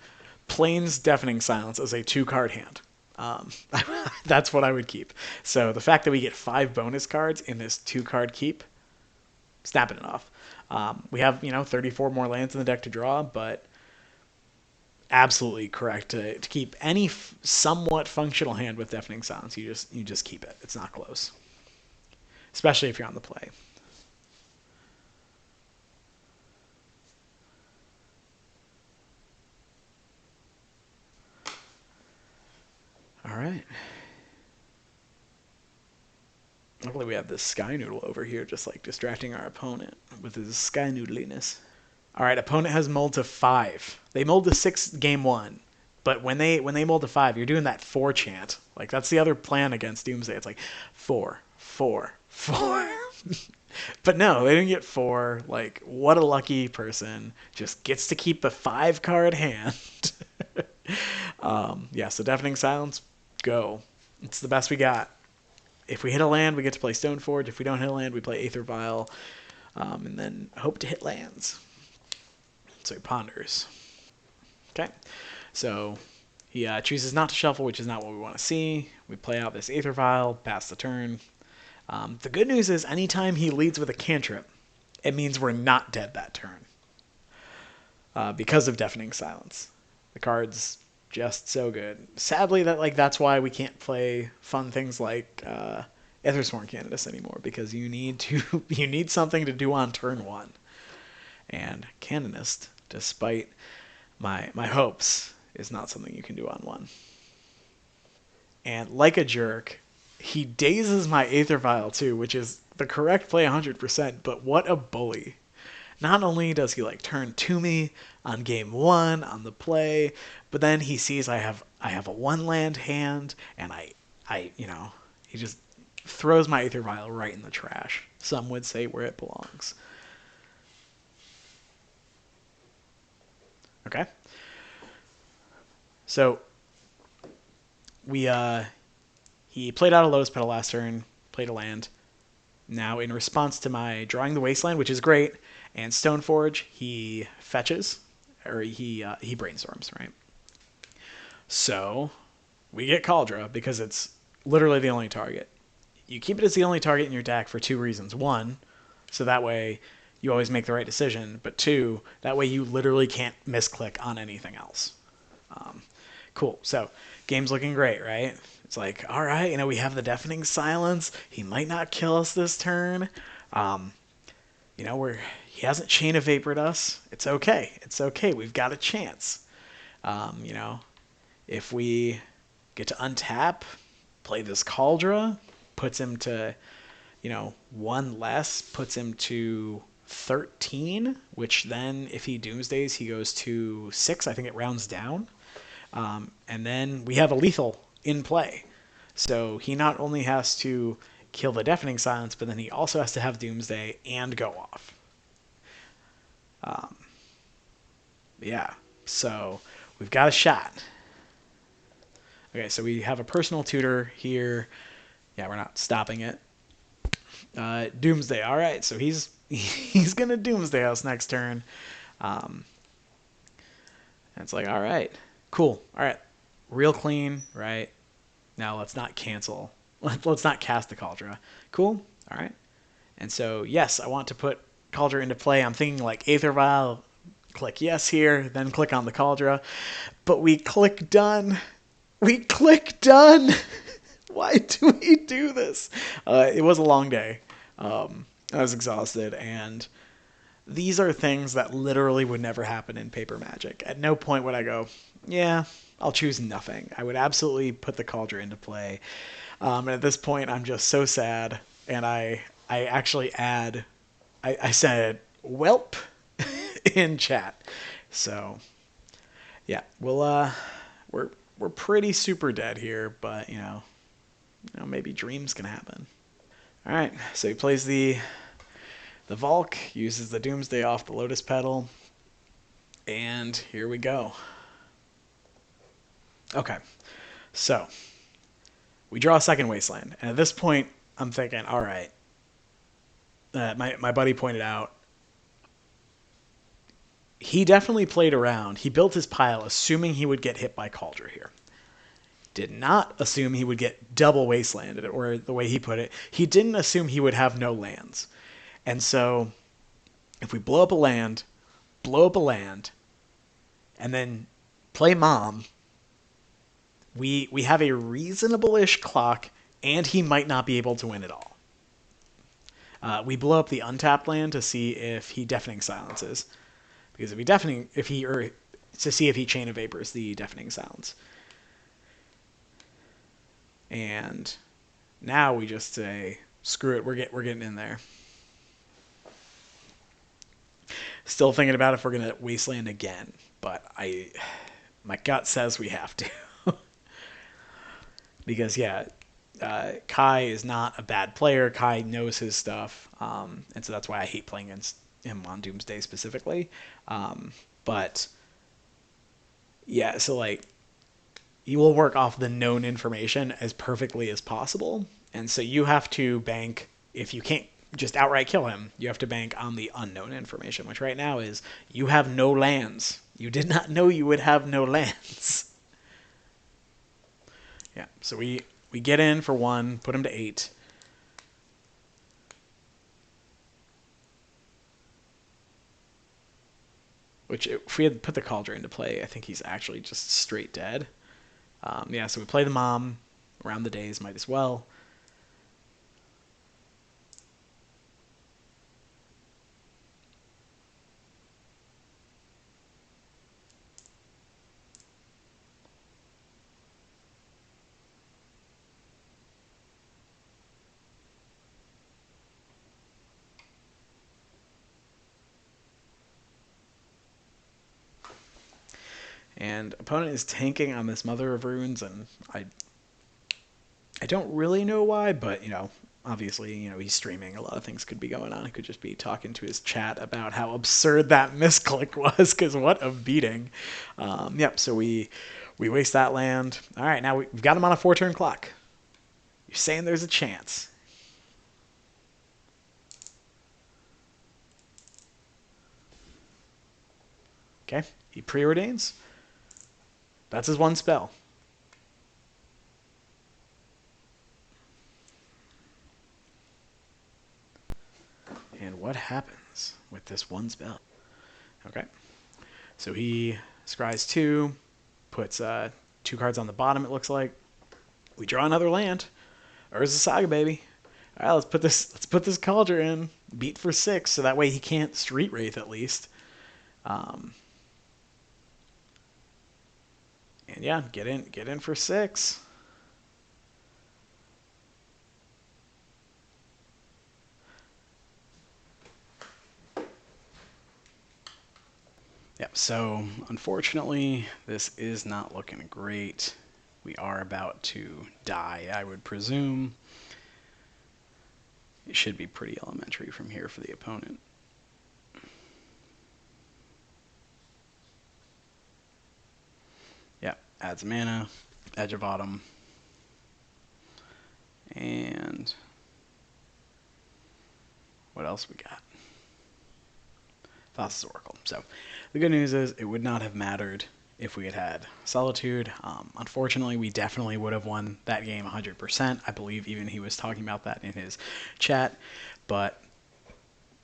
Plains Deafening Silence as a 2-card hand. That's what I would keep. So the fact that we get 5 bonus cards in this 2-card keep, snapping it off. We have 34 more lands in the deck to draw, but absolutely correct to keep any somewhat functional hand with Deafening Silence. You just keep it. It's not close, especially if you're on the play. All right. Luckily, we have this Sky Noodle over here, just like distracting our opponent with his Sky Noodliness. All right, opponent has mulled to 5. They mulled to 6 game 1, but when they mulled to 5, you're doing that 4 chant. Like, that's the other plan against Doomsday. It's like 4, 4, 4. But no, they didn't get 4. Like, what a lucky person. Just gets to keep the 5-card hand. Yeah, so Deafening Silence, go. It's the best we got. If we hit a land, we get to play Stoneforge. If we don't hit a land, we play Aether Vial, and then hope to hit lands. So he ponders. Okay, so he chooses not to shuffle, which is not what we want to see. We play out this Aether Vial, pass the turn. The good news is anytime he leads with a cantrip, it means we're not dead that turn, because of Deafening Silence. The card's just so good. Sadly, that's why we can't play fun things like Aethersworn Canonist anymore, because you need something to do on turn 1. And Canonist, despite my hopes, is not something you can do on 1. And like a jerk, he dazes my Aether Vial too, which is the correct play 100%, but what a bully. Not only does he turn to me on game 1 on the play, but then he sees I have a 1-land hand, and he just throws my Aether Vial right in the trash. Some would say where it belongs. Okay. So he played out a Lotus Petal last turn, played a land. Now, in response to my drawing the Wasteland, which is great, and Stoneforge, he fetches, or he brainstorms, right? So we get Kaldra because it's literally the only target. You keep it as the only target in your deck for 2 reasons. 1, so that way you always make the right decision, but 2, that way you literally can't misclick on anything else. Cool. So game's looking great, right? It's like, all right, we have the Deafening Silence. He might not kill us this turn. He hasn't Chain of Vapored us. It's okay. It's okay. We've got a chance. If we get to untap, play this Kaldra, puts him to, 1 less, puts him to 13, which then if he doomsdays, he goes to 6. I think it rounds down. And then we have a lethal in play. So he not only has to kill the deafening silence, but then he also has to have doomsday and go off. Yeah, so we've got a shot. Okay, so we have a personal tutor here. Yeah, we're not stopping it. Doomsday. All right, so he's gonna doomsday us next turn. And it's like, all right, cool. All right, real clean. Right now, let's not cancel. Let's not cast the Cauldron. Cool. All right. And so yes, I want to put Cauldron into play. I'm thinking like Aether Vial. Click yes here, then click on the Cauldron. But we click done. We click done. Why do we do this? It was a long day. I was exhausted, and these are things that literally would never happen in Paper Magic. At no point would I go, yeah, I'll choose nothing. I would absolutely put the Cauldron into play. And at this point, I'm just so sad, and I actually I said, welp, in chat. So, yeah, we're pretty super dead here, but maybe dreams can happen. All right, so he plays the Valk, uses the Doomsday off the Lotus Petal, and here we go. Okay, so we draw a second Wasteland, and at this point, I'm thinking, all right. My buddy pointed out he definitely played around. He built his pile assuming he would get hit by Cauldron here. Did not assume he would get double Wastelanded, or the way he put it, he didn't assume he would have no lands. And so, if we blow up a land, and then play Mom, we have a reasonable-ish clock, and he might not be able to win at all. We blow up the untapped land to see if he deafening silences, because to see if he chain of vapors the deafening silence. And now we just say, screw it, we're getting in there. Still thinking about if we're gonna wasteland again, but my gut says we have to. Because Kai is not a bad player. Kai knows his stuff, and so that's why I hate playing against him on Doomsday specifically. But yeah, so like you will work off the known information as perfectly as possible, and so you have to bank. If you can't just outright kill him, you have to bank on the unknown information, which right now is you have no lands. You did not know you would have no lands. Yeah, so we get in for 1, put him to 8. Which, if we had put the Cauldron into play, I think he's actually just straight dead. Yeah, so we play the Mom around the days, might as well. And opponent is tanking on this Mother of Runes, and I don't really know why, but obviously, he's streaming. A lot of things could be going on. He could just be talking to his chat about how absurd that misclick was, because what a beating. Yep, so we waste that land. All right, now we've got him on a 4-turn clock. You're saying there's a chance. Okay, he preordains. That's his one spell. And what happens with this one spell? Okay, so he scries 2, puts 2 cards on the bottom, it looks like. We draw another land. Urza Saga, baby. All right, let's put this Cauldron in. Beat for 6, so that way he can't Street Wraith at least. And yeah, get in for 6. so unfortunately, this is not looking great. We are about to die, I would presume. It should be pretty elementary from here for the opponent. Yeah, adds mana, Edge of Autumn, and what else we got? Thassa's Oracle. So the good news is it would not have mattered if we had had Solitude. Unfortunately, we definitely would have won that game 100%. I believe even he was talking about that in his chat. But,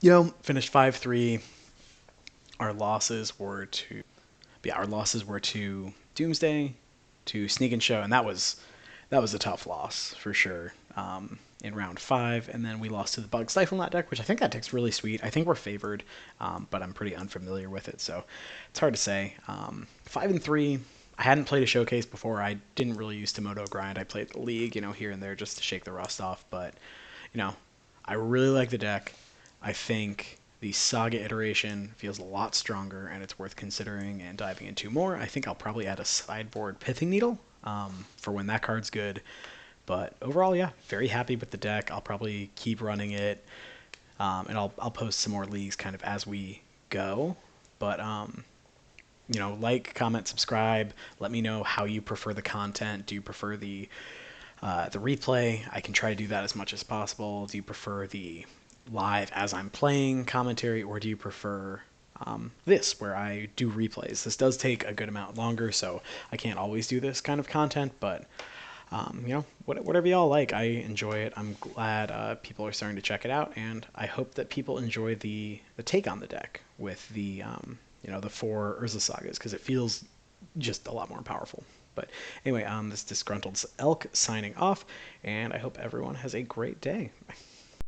finished 5-3. Our losses were to Doomsday, to Sneak and Show, and that was a tough loss for sure. In round 5, and then we lost to the Bug Stiflenut deck, which I think that deck's really sweet. I think we're favored, but I'm pretty unfamiliar with it, so it's hard to say. 5-3. I hadn't played a showcase before. I didn't really use to Moto grind. I played the League, here and there just to shake the rust off, but I really like the deck. I think the Saga iteration feels a lot stronger, and it's worth considering and diving into more. I think I'll probably add a sideboard Pithing Needle for when that card's good. But overall, yeah, very happy with the deck. I'll probably keep running it, and I'll post some more leagues kind of as we go. But like, comment, subscribe. Let me know how you prefer the content. Do you prefer the replay? I can try to do that as much as possible. Do you prefer the live as I'm playing commentary, or do you prefer this where I do replays? This does take a good amount longer, so I can't always do this kind of content, but whatever y'all like, I enjoy it. I'm glad people are starting to check it out, and I hope that people enjoy the take on the deck with the the 4 Urza Sagas, because it feels just a lot more powerful. But anyway, this Disgruntled Elk signing off, and I hope everyone has a great day.